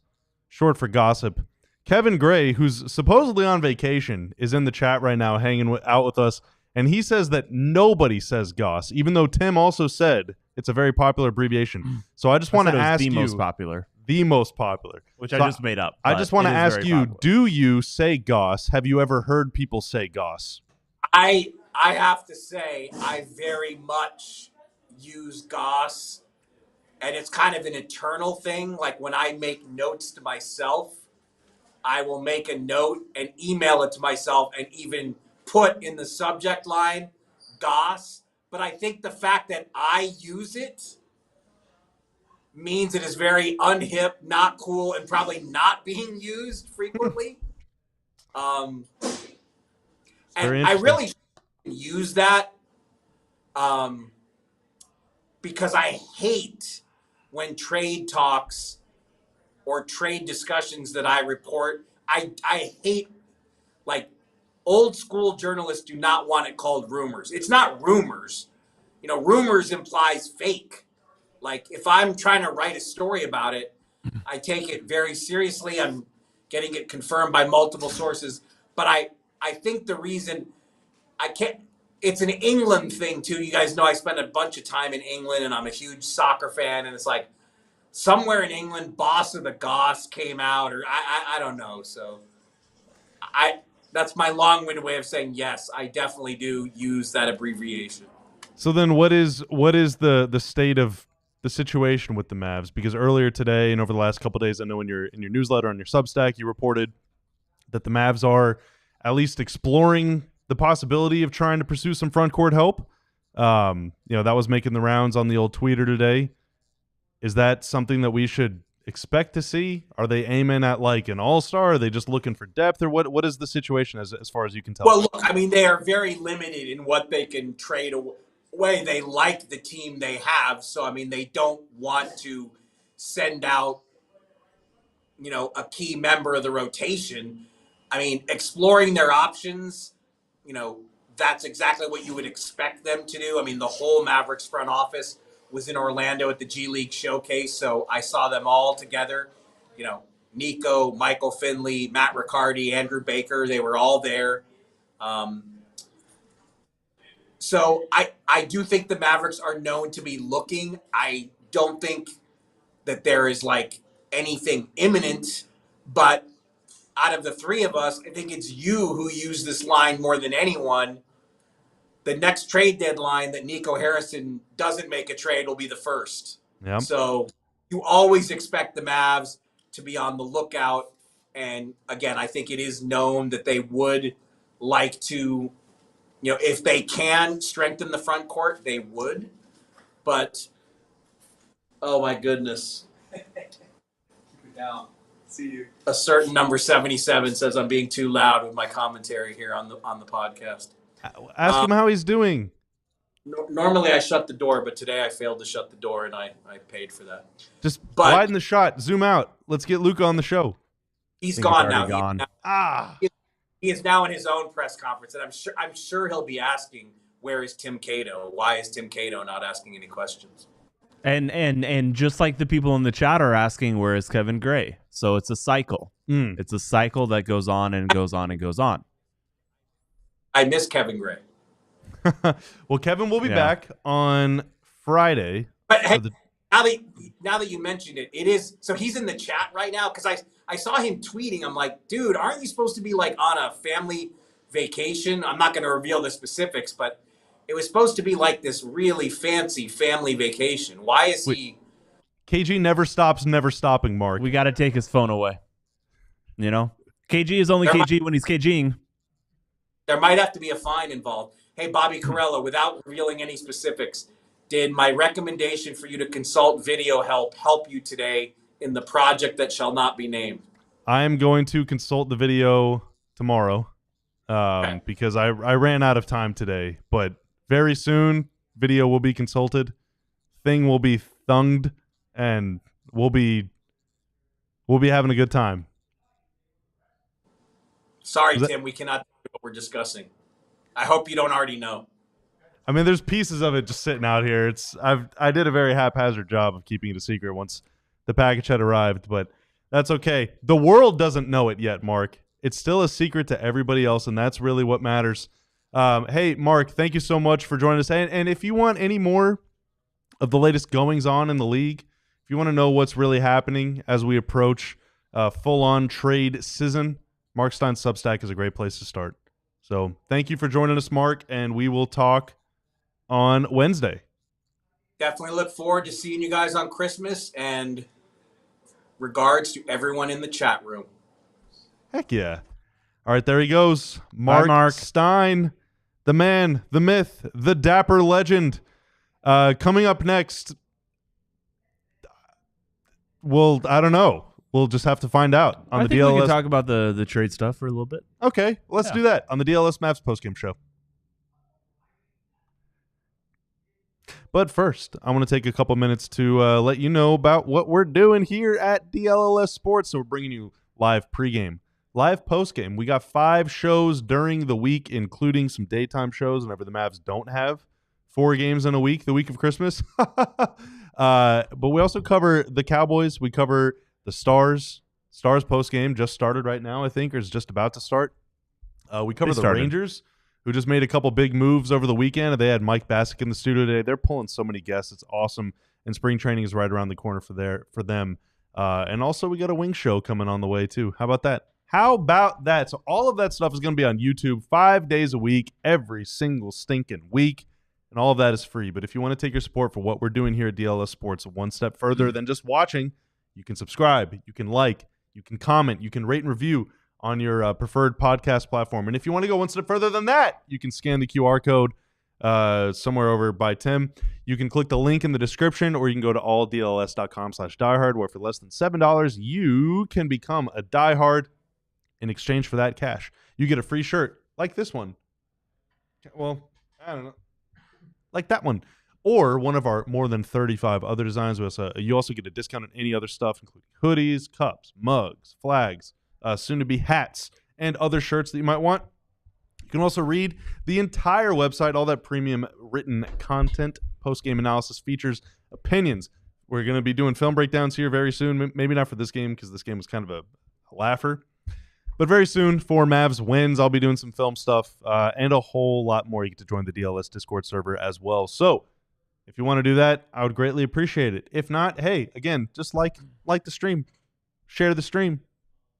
short for gossip. Kevin Gray, who's supposedly on vacation, is in the chat right now hanging out with us, and he says that nobody says goss, even though Tim also said it's a very popular abbreviation. So I just want to ask you, the most popular. the most popular. Which So I just made up. I just want to it is ask very you, popular. do you say goss? Have you ever heard people say goss? I have to say I very much use goss, and it's kind of an eternal thing. Like when I make notes to myself, I will make a note and email it to myself and even put in the subject line goss. But I think the fact that I use it means it is very unhip, not cool, and probably not being used frequently. And very I interesting. really use that because I hate when trade talks or trade discussions that I report. I hate, like, old school journalists do not want it called rumors. It's not rumors. You know, rumors implies fake. Like, if I'm trying to write a story about it, I take it very seriously. I'm getting it confirmed by multiple sources. But I think the reason I can't, it's an England thing too. You guys know I spent a bunch of time in England and I'm a huge soccer fan. And it's like somewhere in England, Boss of the Goss came out, or I don't know. So that's my long-winded way of saying yes, I definitely do use that abbreviation. So then what is the state of the situation with the Mavs? Because earlier today and over the last couple of days, I know in your newsletter on your Substack, you reported that the Mavs are at least exploring the possibility of trying to pursue some front court help. That was making the rounds on the old tweeter today. Is that something that we should expect to see? Are they aiming at like an all-star? Are they just looking for depth, or what is the situation as far as you can tell? Well, look, I mean, they are very limited in what they can trade away. They like the team they have, so I mean, they don't want to send out, a key member of the rotation. I mean, exploring their options, that's exactly what you would expect them to do. I mean, the whole Mavericks front office was in Orlando at the G League Showcase, so I saw them all together. Nico, Michael Finley, Matt Riccardi, Andrew Baker, they were all there. So I do think the Mavericks are known to be looking. I don't think that there is like anything imminent, but out of the three of us, I think it's you who used this line more than anyone. The next trade deadline that Nico Harrison doesn't make a trade will be the first. Yep. So you always expect the Mavs to be on the lookout. And again, I think it is known that they would like to, if they can strengthen the front court, they would. But, oh my goodness. Keep it down. See you. A certain number 77 says I'm being too loud with my commentary here on the podcast. Ask him how he's doing. Normally I shut the door, but today I failed to shut the door, and I paid for that. Just widen the shot. Zoom out. Let's get Luka on the show. He's gone now. He is now in his own press conference, and I'm sure he'll be asking, where is Tim Cato? Why is Tim Cato not asking any questions? And just like the people in the chat are asking, where is Kevin Gray? So it's a cycle. It's a cycle that goes on and goes on and goes on. I miss Kevin Gray. Well, Kevin will be back on Friday. But hey, now that you mentioned it, it is so he's in the chat right now because I saw him tweeting. I'm like, dude, aren't you supposed to be like on a family vacation? I'm not going to reveal the specifics, but it was supposed to be like this really fancy family vacation. Why is he? KG never stops, never stopping, Mark. We got to take his phone away. KG is only KG when he's KGing. There might have to be a fine involved. Hey, Bobby Carella, without revealing any specifics, did my recommendation for you to consult video help you today in the project that shall not be named? I am going to consult the video tomorrow because I ran out of time today. But very soon, video will be consulted. Thing will be thunged, and we'll be having a good time. Sorry, Tim, we cannot tell you what we're discussing. I hope you don't already know. I mean, there's pieces of it just sitting out here. I did a very haphazard job of keeping it a secret once the package had arrived, but that's okay. The world doesn't know it yet, Mark. It's still a secret to everybody else, and that's really what matters. Hey, Mark, thank you so much for joining us. And if you want any more of the latest goings-on in the league, if you want to know what's really happening as we approach full-on trade season, Marc Stein's Substack is a great place to start. So thank you for joining us, Mark, and we will talk on Wednesday. Definitely look forward to seeing you guys on Christmas, and regards to everyone in the chat room. Heck yeah. All right, there he goes. Marc Stein, the man, the myth, the dapper legend. Coming up next, well, I don't know. We'll just have to find out on I the think DLLS. we can talk about the trade stuff for a little bit. Okay, let's do that on the DLLS Mavs postgame show. But first, I want to take a couple minutes to let you know about what we're doing here at DLLS Sports. So we're bringing you live pregame, live postgame. We got 5 shows during the week, including some daytime shows whenever the Mavs don't have 4 games in a week, the week of Christmas. But we also cover the Cowboys. We cover the Stars. Stars postgame just started right now, I think, or is just about to start. We cover the Rangers, who just made a couple big moves over the weekend. They had Mike Bassick in the studio today. They're pulling so many guests. It's awesome. And spring training is right around the corner for them. And also, we got a wing show coming on the way, too. How about that? So all of that stuff is going to be on YouTube 5 days a week, every single stinking week. And all of that is free. But if you want to take your support for what we're doing here at DLLS Sports one step further than just watching, you can subscribe, you can like, you can comment, you can rate and review on your preferred podcast platform. And if you want to go one step further than that, you can scan the QR code somewhere over by Tim. You can click the link in the description, or you can go to alldls.com/diehard, where for less than $7, you can become a diehard. In exchange for that cash, you get a free shirt like this one. Well, I don't know. Like that one. Or one of our more than 35 other designs. You also get a discount on any other stuff, including hoodies, cups, mugs, flags, soon-to-be hats, and other shirts that you might want. You can also read the entire website, all that premium written content, post-game analysis, features, opinions. We're going to be doing film breakdowns here very soon. Maybe not for this game, because this game was kind of a laugher. But very soon, for Mavs wins, I'll be doing some film stuff and a whole lot more. You get to join the DLS Discord server as well. So if you want to do that, I would greatly appreciate it. If not, hey, again, just like the stream. Share the stream.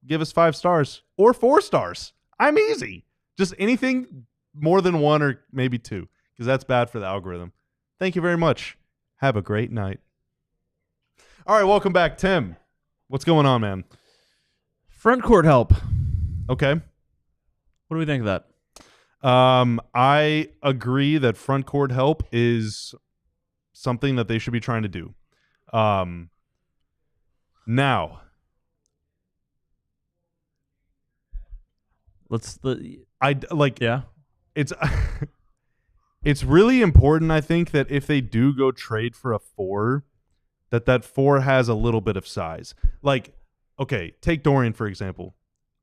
Give us 5 stars or 4 stars. I'm easy. Just anything more than 1 or maybe 2, because that's bad for the algorithm. Thank you very much. Have a great night. All right, welcome back, Tim. What's going on, man? Front court help. Okay. What do we think of that? I agree that front court help is something that they should be trying to do. Now, it's it's really important, I think, that if they do go trade for a 4, that 4 has a little bit of size. Like, okay, take Dorian, for example.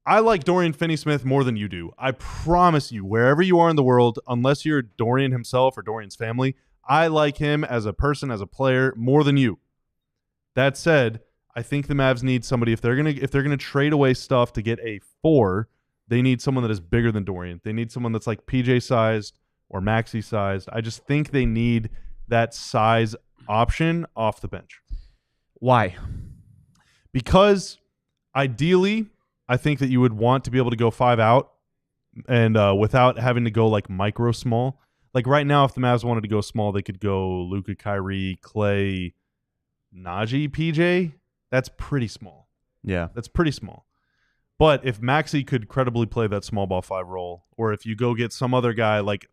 I like Dorian Finney-Smith more than you do. I promise you, wherever you are in the world, unless you're Dorian himself or Dorian's family, I like him as a person, as a player, more than you. That said, I think the Mavs need somebody, if they're gonna trade away stuff to get a 4, they need someone that is bigger than Dorian. They need someone that's like PJ-sized or Maxey-sized. I just think they need that size option off the bench. Why? Because ideally, I think that you would want to be able to go 5 out and without having to go like micro small. Like right now, if the Mavs wanted to go small, they could go Luka, Kyrie, Klay, Najee, PJ. That's pretty small. Yeah. That's pretty small. But if Maxey could credibly play that small ball 5 role, or if you go get some other guy like,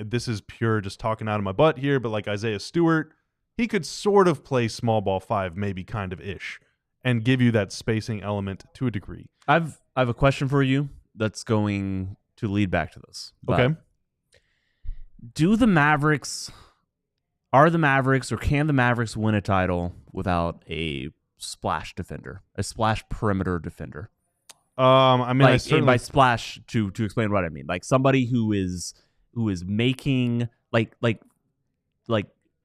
this is pure just talking out of my butt here, but like Isaiah Stewart, he could sort of play small ball 5, maybe kind of ish, and give you that spacing element to a degree. I have a question for you that's going to lead back to this. Okay. Are the Mavericks, or can the Mavericks win a title without a splash defender, a splash perimeter defender? I mean, by splash, to explain what I mean, like somebody who is making like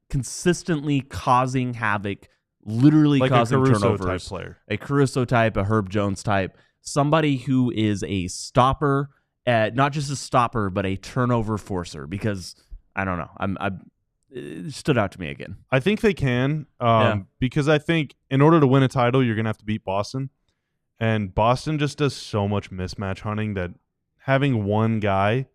consistently causing havoc, literally like causing a Caruso turnovers. type player, a Caruso type, a Herb Jones type, somebody who is a stopper, not just a stopper, but a turnover forcer. Because I don't know, stood out to me again. I think they can Yeah. because I think in order to win a title, you're going to have to beat Boston. And Boston just does so much mismatch hunting that having one guy,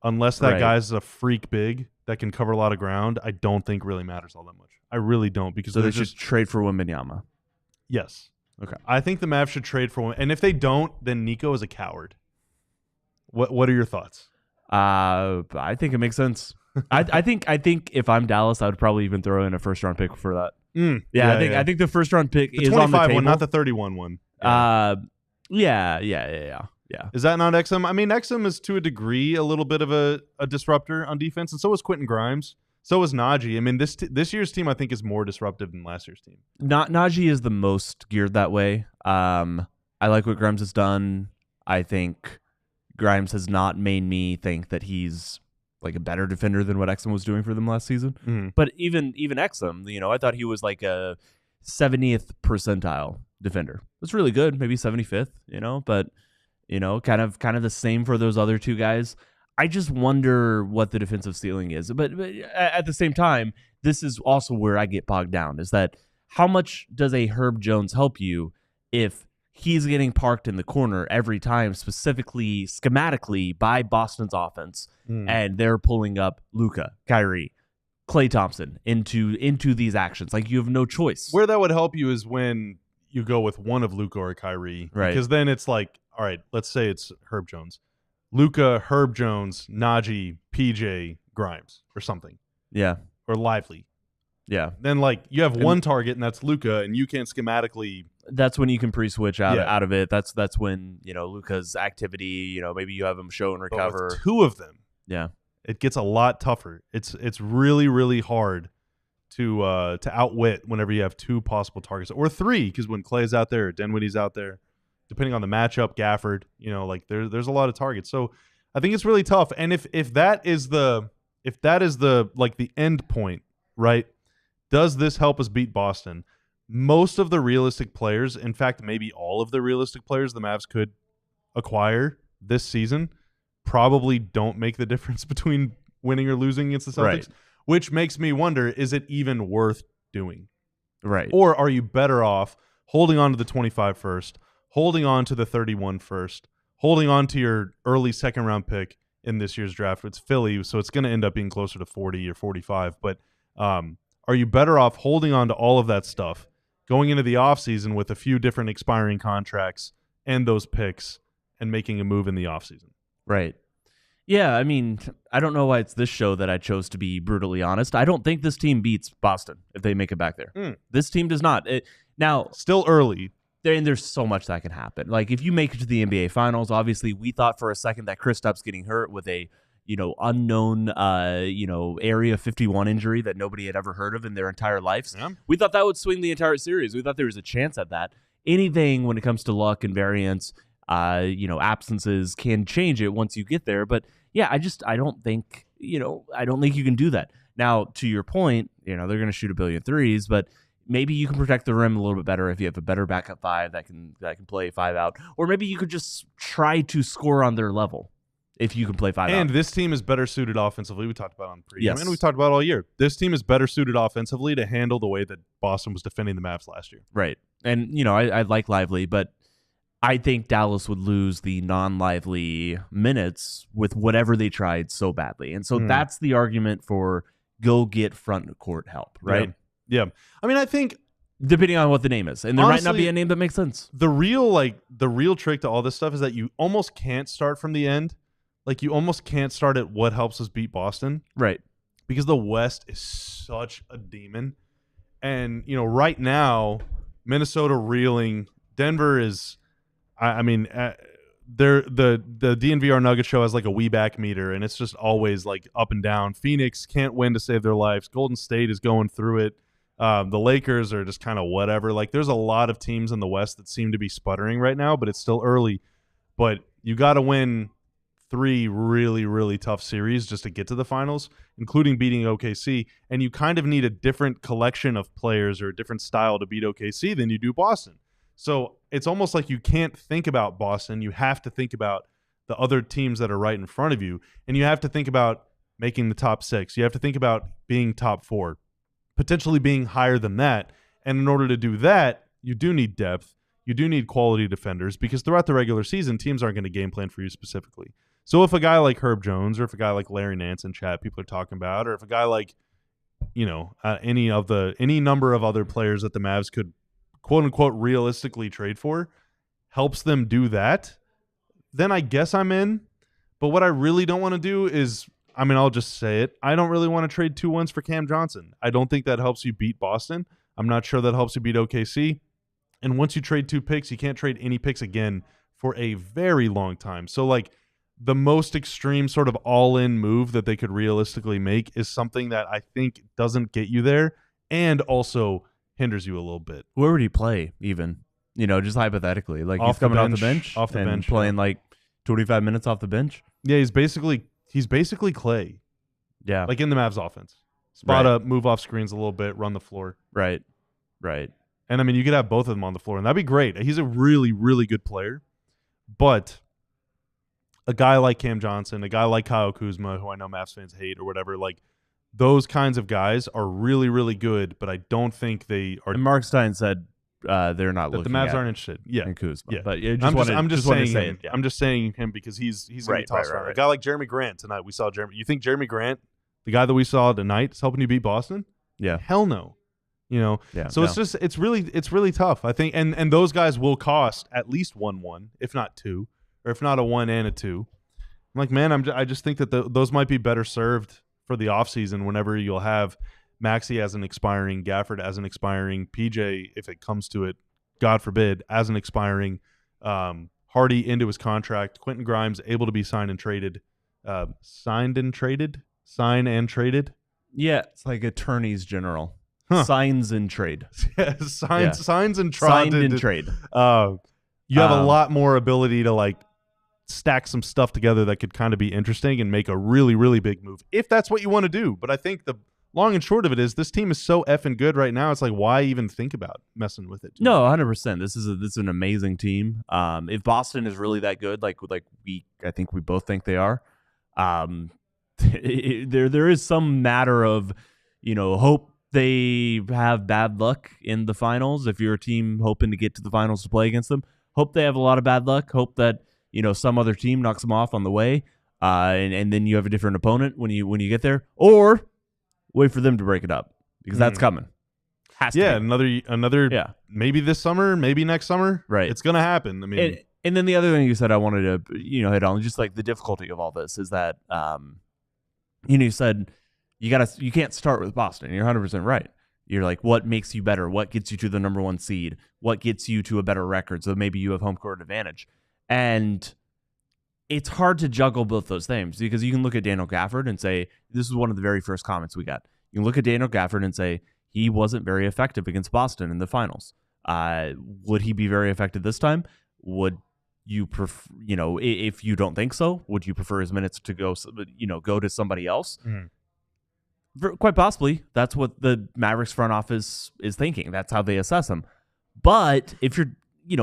unless that Right. guy's a freak big that can cover a lot of ground, I don't think really matters all that much. I really don't because So they they're should just trade for Wembanyama. yes. Okay. I think the Mavs should trade for one. And if they don't, then Nico is a coward. What are your thoughts? I think it makes sense. I think if I'm Dallas, I would probably even throw in a first round pick for that. I think the first round pick the is 25 on the table. one, not the 31 one. Yeah. Is that not Exum? I mean, Exum is to a degree a little bit of a disruptor on defense, and so is Quentin Grimes. So is Najee. I mean, this year's team I think is more disruptive than last year's team. Najee is the most geared that way. I like what Grimes has done. I think Grimes has not made me think that he's like a better defender than what Exum was doing for them last season. Mm-hmm. But even Exum, I thought he was like a 70th percentile defender. That's really good, maybe 75th, but kind of the same for those other two guys. I just wonder what the defensive ceiling is. But at the same time, this is also where I get bogged down, is that how much does a Herb Jones help you if he's getting parked in the corner every time, specifically schematically by Boston's offense, and they're pulling up Luka, Kyrie, Klay Thompson into these actions? Like, you have no choice. Where that would help you is when you go with one of Luka or Kyrie. Right. Because then it's like, all right, let's say it's Herb Jones. Luka, Herb Jones, Najee, PJ, Grimes, or something. Yeah. Or Lively. Yeah. Then, like, you have one target, and that's Luka, and you can't schematically... That's when you can pre-switch out of it. That's when, Luka's activity, maybe you have him show and recover. But with two of them, yeah, it gets a lot tougher. It's really, really hard to outwit whenever you have two possible targets. Or three, because when Klay's out there or Dinwiddie's out there, depending on the matchup, Gafford, there's a lot of targets. So I think it's really tough. And if that is the like the end point, right? Does this help us beat Boston? Most of the realistic players, in fact, maybe all of the realistic players the Mavs could acquire this season, probably don't make the difference between winning or losing against the Celtics, Right. Which makes me wonder, is it even worth doing? right. Or are you better off holding on to the 25 first, holding on to the 31 first, holding on to your early second-round pick in this year's draft? It's Philly, so it's going to end up being closer to 40 or 45. But are you better off holding on to all of that stuff, going into the offseason with a few different expiring contracts and those picks and making a move in the offseason? Right. Yeah, I mean, I don't know why it's this show that I chose to be brutally honest. I don't think this team beats Boston if they make it back there. This team does not. Now, still early. There's so much that can happen. Like, if you make it to the NBA Finals, obviously we thought for a second that Kristaps getting hurt with a unknown Area 51 injury that nobody had ever heard of in their entire lives. Yeah. We thought that would swing the entire series. We thought there was a chance at that. Anything when it comes to luck and variance, absences can change it once you get there. But yeah, I don't think you can do that. Now, to your point, they're going to shoot a billion threes, but maybe you can protect the rim a little bit better if you have a better backup five that can play five out, or maybe you could just try to score on their level if you can play five out. And this team is better suited offensively. We talked about it on pregame, Yes. and we talked about it all year. This team is better suited offensively to handle the way that Boston was defending the Mavs last year. Right. And, I like Lively, but I think Dallas would lose the non-Lively minutes with whatever they tried so badly. And so that's the argument for go get front court help, right? Yeah. I mean, I think depending on what the name is. And there might not be a name that makes sense. The real trick to all this stuff is that you almost can't start from the end. Like, you almost can't start at what helps us beat Boston. Right. Because the West is such a demon. And, right now, Minnesota reeling. Denver is, the DNVR Nugget show has like a we back meter, and it's just always like up and down. Phoenix can't win to save their lives. Golden State is going through it. The Lakers are just kind of whatever. Like, there's a lot of teams in the West that seem to be sputtering right now, but it's still early. But you got to win 3 really, really tough series just to get to the finals, including beating OKC. And you kind of need a different collection of players or a different style to beat OKC than you do Boston. So it's almost like you can't think about Boston. You have to think about the other teams that are right in front of you. And you have to think about making the top 6. You have to think about being top 4, potentially being higher than that. And in order to do that, you do need depth. You do need quality defenders because throughout the regular season, teams aren't going to game plan for you specifically. So if a guy like Herb Jones or if a guy like Larry Nance in chat people are talking about, or if a guy like, any number of other players that the Mavs could quote unquote realistically trade for helps them do that, then I guess I'm in. But what I really don't want to do is, I'll just say it. I don't really want to trade 2-1s for Cam Johnson. I don't think that helps you beat Boston. I'm not sure that helps you beat OKC. And once you trade 2 picks, you can't trade any picks again for a very long time. So, the most extreme sort of all-in move that they could realistically make is something that I think doesn't get you there and also hinders you a little bit. Where would he play even? Just hypothetically. He's coming off the bench and playing 25 minutes off the bench? Yeah, he's basically Klay. Yeah. In the Mavs offense. Spot up, move off screens a little bit, run the floor. Right. And, you could have both of them on the floor, and that'd be great. He's a really, really good player. But a guy like Cam Johnson, a guy like Kyle Kuzma, who I know Mavs fans hate or whatever, those kinds of guys are really, really good, but I don't think they are. And Marc Stein said they're not looking the Mavs at aren't interested. Yeah. in Kuzma. Yeah. But I'm just saying him. It, yeah. I'm just saying him because he's going to be tossed around. Right. A guy like Jeremy Grant tonight, we saw Jeremy. You think Jeremy Grant, the guy that we saw tonight, is helping you beat Boston? Yeah. Hell no. Yeah, so it's really tough. I think, and those guys will cost at least 1-1, if not 2, or if not a 1 and a 2. I'm man, I just think that those might be better served for the offseason whenever you'll have Maxey as an expiring, Gafford as an expiring, PJ, if it comes to it, God forbid, as an expiring, Hardy into his contract, Quentin Grimes able to be signed and traded. Sign and traded? Yeah, it's like attorneys general. Huh. Signs and trade. Signs and Signed and trade. You have a lot more ability to stack some stuff together that could kind of be interesting and make a really, really big move if that's what you want to do. But I think the long and short of it is this team is so effing good right now. It's why even think about messing with it? No, 100%. This is an amazing team. If Boston is really that good, I think we both think they are. There is some matter of hope they have bad luck in the finals. If you're a team hoping to get to the finals to play against them, hope they have a lot of bad luck. Hope that some other team knocks them off on the way, and then you have a different opponent when you get there, or wait for them to break it up because that's coming. Has to be. another maybe this summer, maybe next summer. Right, it's gonna happen. And then the other thing you said I wanted to hit on, just the difficulty of all this is that you said you can't start with Boston. You're 100% right. You're what makes you better? What gets you to the number 1 seed? What gets you to a better record? So maybe you have home court advantage. And it's hard to juggle both those things because you can look at Daniel Gafford and say, this is one of the very first comments we got. You can look at Daniel Gafford and say, he wasn't very effective against Boston in the finals. Would he be very effective this time? Would you prefer, if you don't think so, would you prefer his minutes to go to somebody else? Mm-hmm. Quite possibly. That's what the Mavericks front office is thinking. That's how they assess him. But if you're,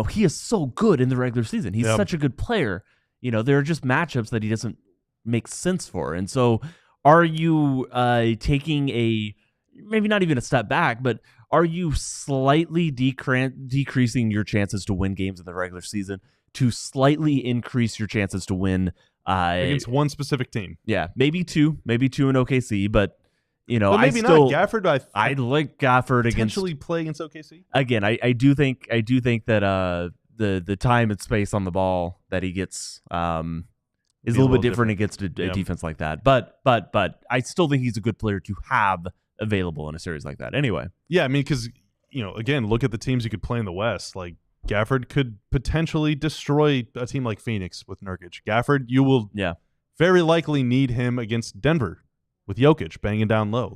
he is so good in the regular season. He's such a good player. There are just matchups that he doesn't make sense for. And so are you taking maybe not even a step back, but are you slightly decreasing your chances to win games in the regular season to slightly increase your chances to win against one specific team? Yeah, maybe two in OKC, but but maybe not Gafford. I like Gafford potentially play against OKC again. I do think that the time and space on the ball that he gets is a little bit different against a defense like that. But I still think he's a good player to have available in a series like that. Anyway, yeah, because again, look at the teams you could play in the West. Gafford could potentially destroy a team like Phoenix with Nurkic. Gafford, you will very likely need him against Denver with Jokic banging down low.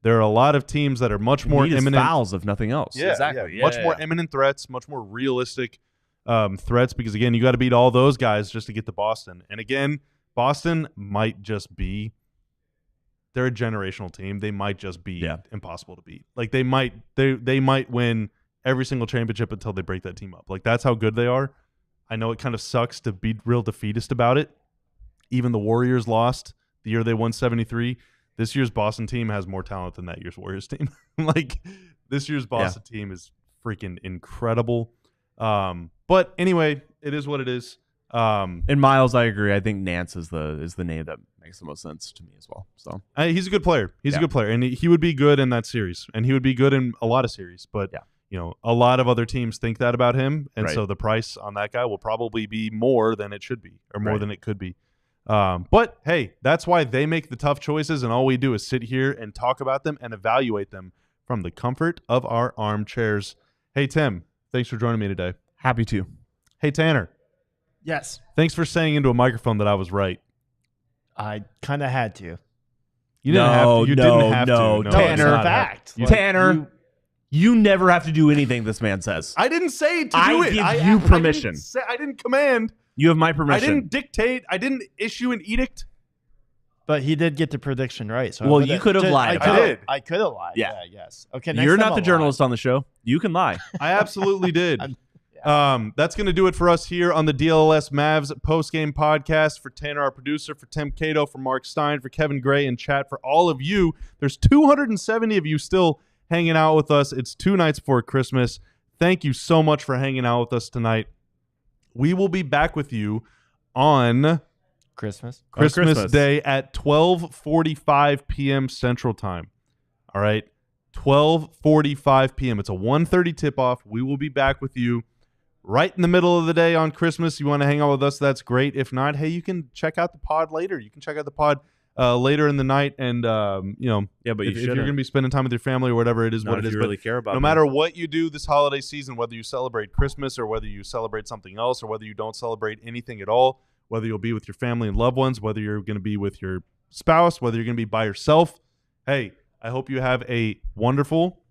There are a lot of teams that are much more imminent fouls, if nothing else. Yeah, exactly. Much more imminent threats, much more realistic threats. Because again, you got to beat all those guys just to get to Boston. And again, Boston might just be. They're a generational team. They might just be impossible to beat. They might win every single championship until they break that team up. That's how good they are. I know it kind of sucks to be real defeatist about it. Even the Warriors lost the year they won 73. This year's Boston team has more talent than that year's Warriors team. Like, this year's Boston team is freaking incredible. But anyway, it is what it is. And Miles, I agree. I think Nance is the name that makes the most sense to me as well. So he's a good player. He's a good player, and he would be good in that series, and he would be good in a lot of series. But a lot of other teams think that about him, and so the price on that guy will probably be more than it should be, or more than it could be. But hey, that's why they make the tough choices, and all we do is sit here and talk about them and evaluate them from the comfort of our armchairs. Hey, Tim, thanks for joining me today. Happy to. Hey, Tanner. Yes. Thanks for saying into a microphone that I was right. I kind of had to. You didn't have to. You didn't have to. No, Tanner. Fact. Tanner, you never have to do anything this man says. I didn't say to do I it. give you permission. I didn't command. You have my permission. I didn't dictate. I didn't issue an edict. But he did get the prediction right. So well, you could have lied. I did. I could have lied. Yeah. Yes. Okay. You're not the journalist on the show. You can lie. I absolutely did. That's going to do it for us here on the DLLS Mavs postgame podcast. For Tanner, our producer, for Tim Cato, for Marc Stein, for Kevin Gray in chat, for all of you. There's 270 of you still hanging out with us. It's 2 nights before Christmas. Thank you so much for hanging out with us tonight. We will be back with you on Christmas Day at 12:45 p.m. Central Time. All right, 12:45 p.m. It's a 1:30 tip-off. We will be back with you right in the middle of the day on Christmas. You want to hang out with us, that's great. If not, hey, you can check out the pod later. You can check out the pod later in the night, and but if you're going to be spending time with your family or whatever it is, not what it if is. You really care about no matter what you do this holiday season, whether you celebrate Christmas or whether you celebrate something else or whether you don't celebrate anything at all, whether you'll be with your family and loved ones, whether you're going to be with your spouse, whether you're going to be by yourself, hey, I hope you have a wonderful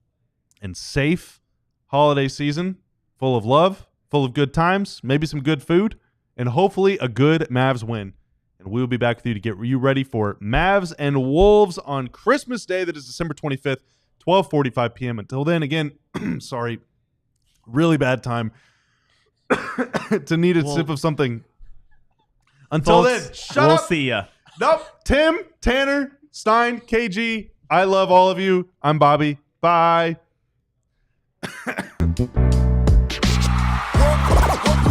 and safe holiday season full of love, full of good times, maybe some good food, and hopefully a good Mavs win. And we'll be back with you to get you ready for Mavs and Wolves on Christmas Day. That is December 25th, 12:45 p.m. Until then, again, sorry, really bad time to need a sip of something. Until then, shut up. We'll see ya. Nope. Tim, Tanner, Stein, KG, I love all of you. I'm Bobby. Bye.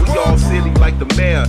We all silly like the mayor.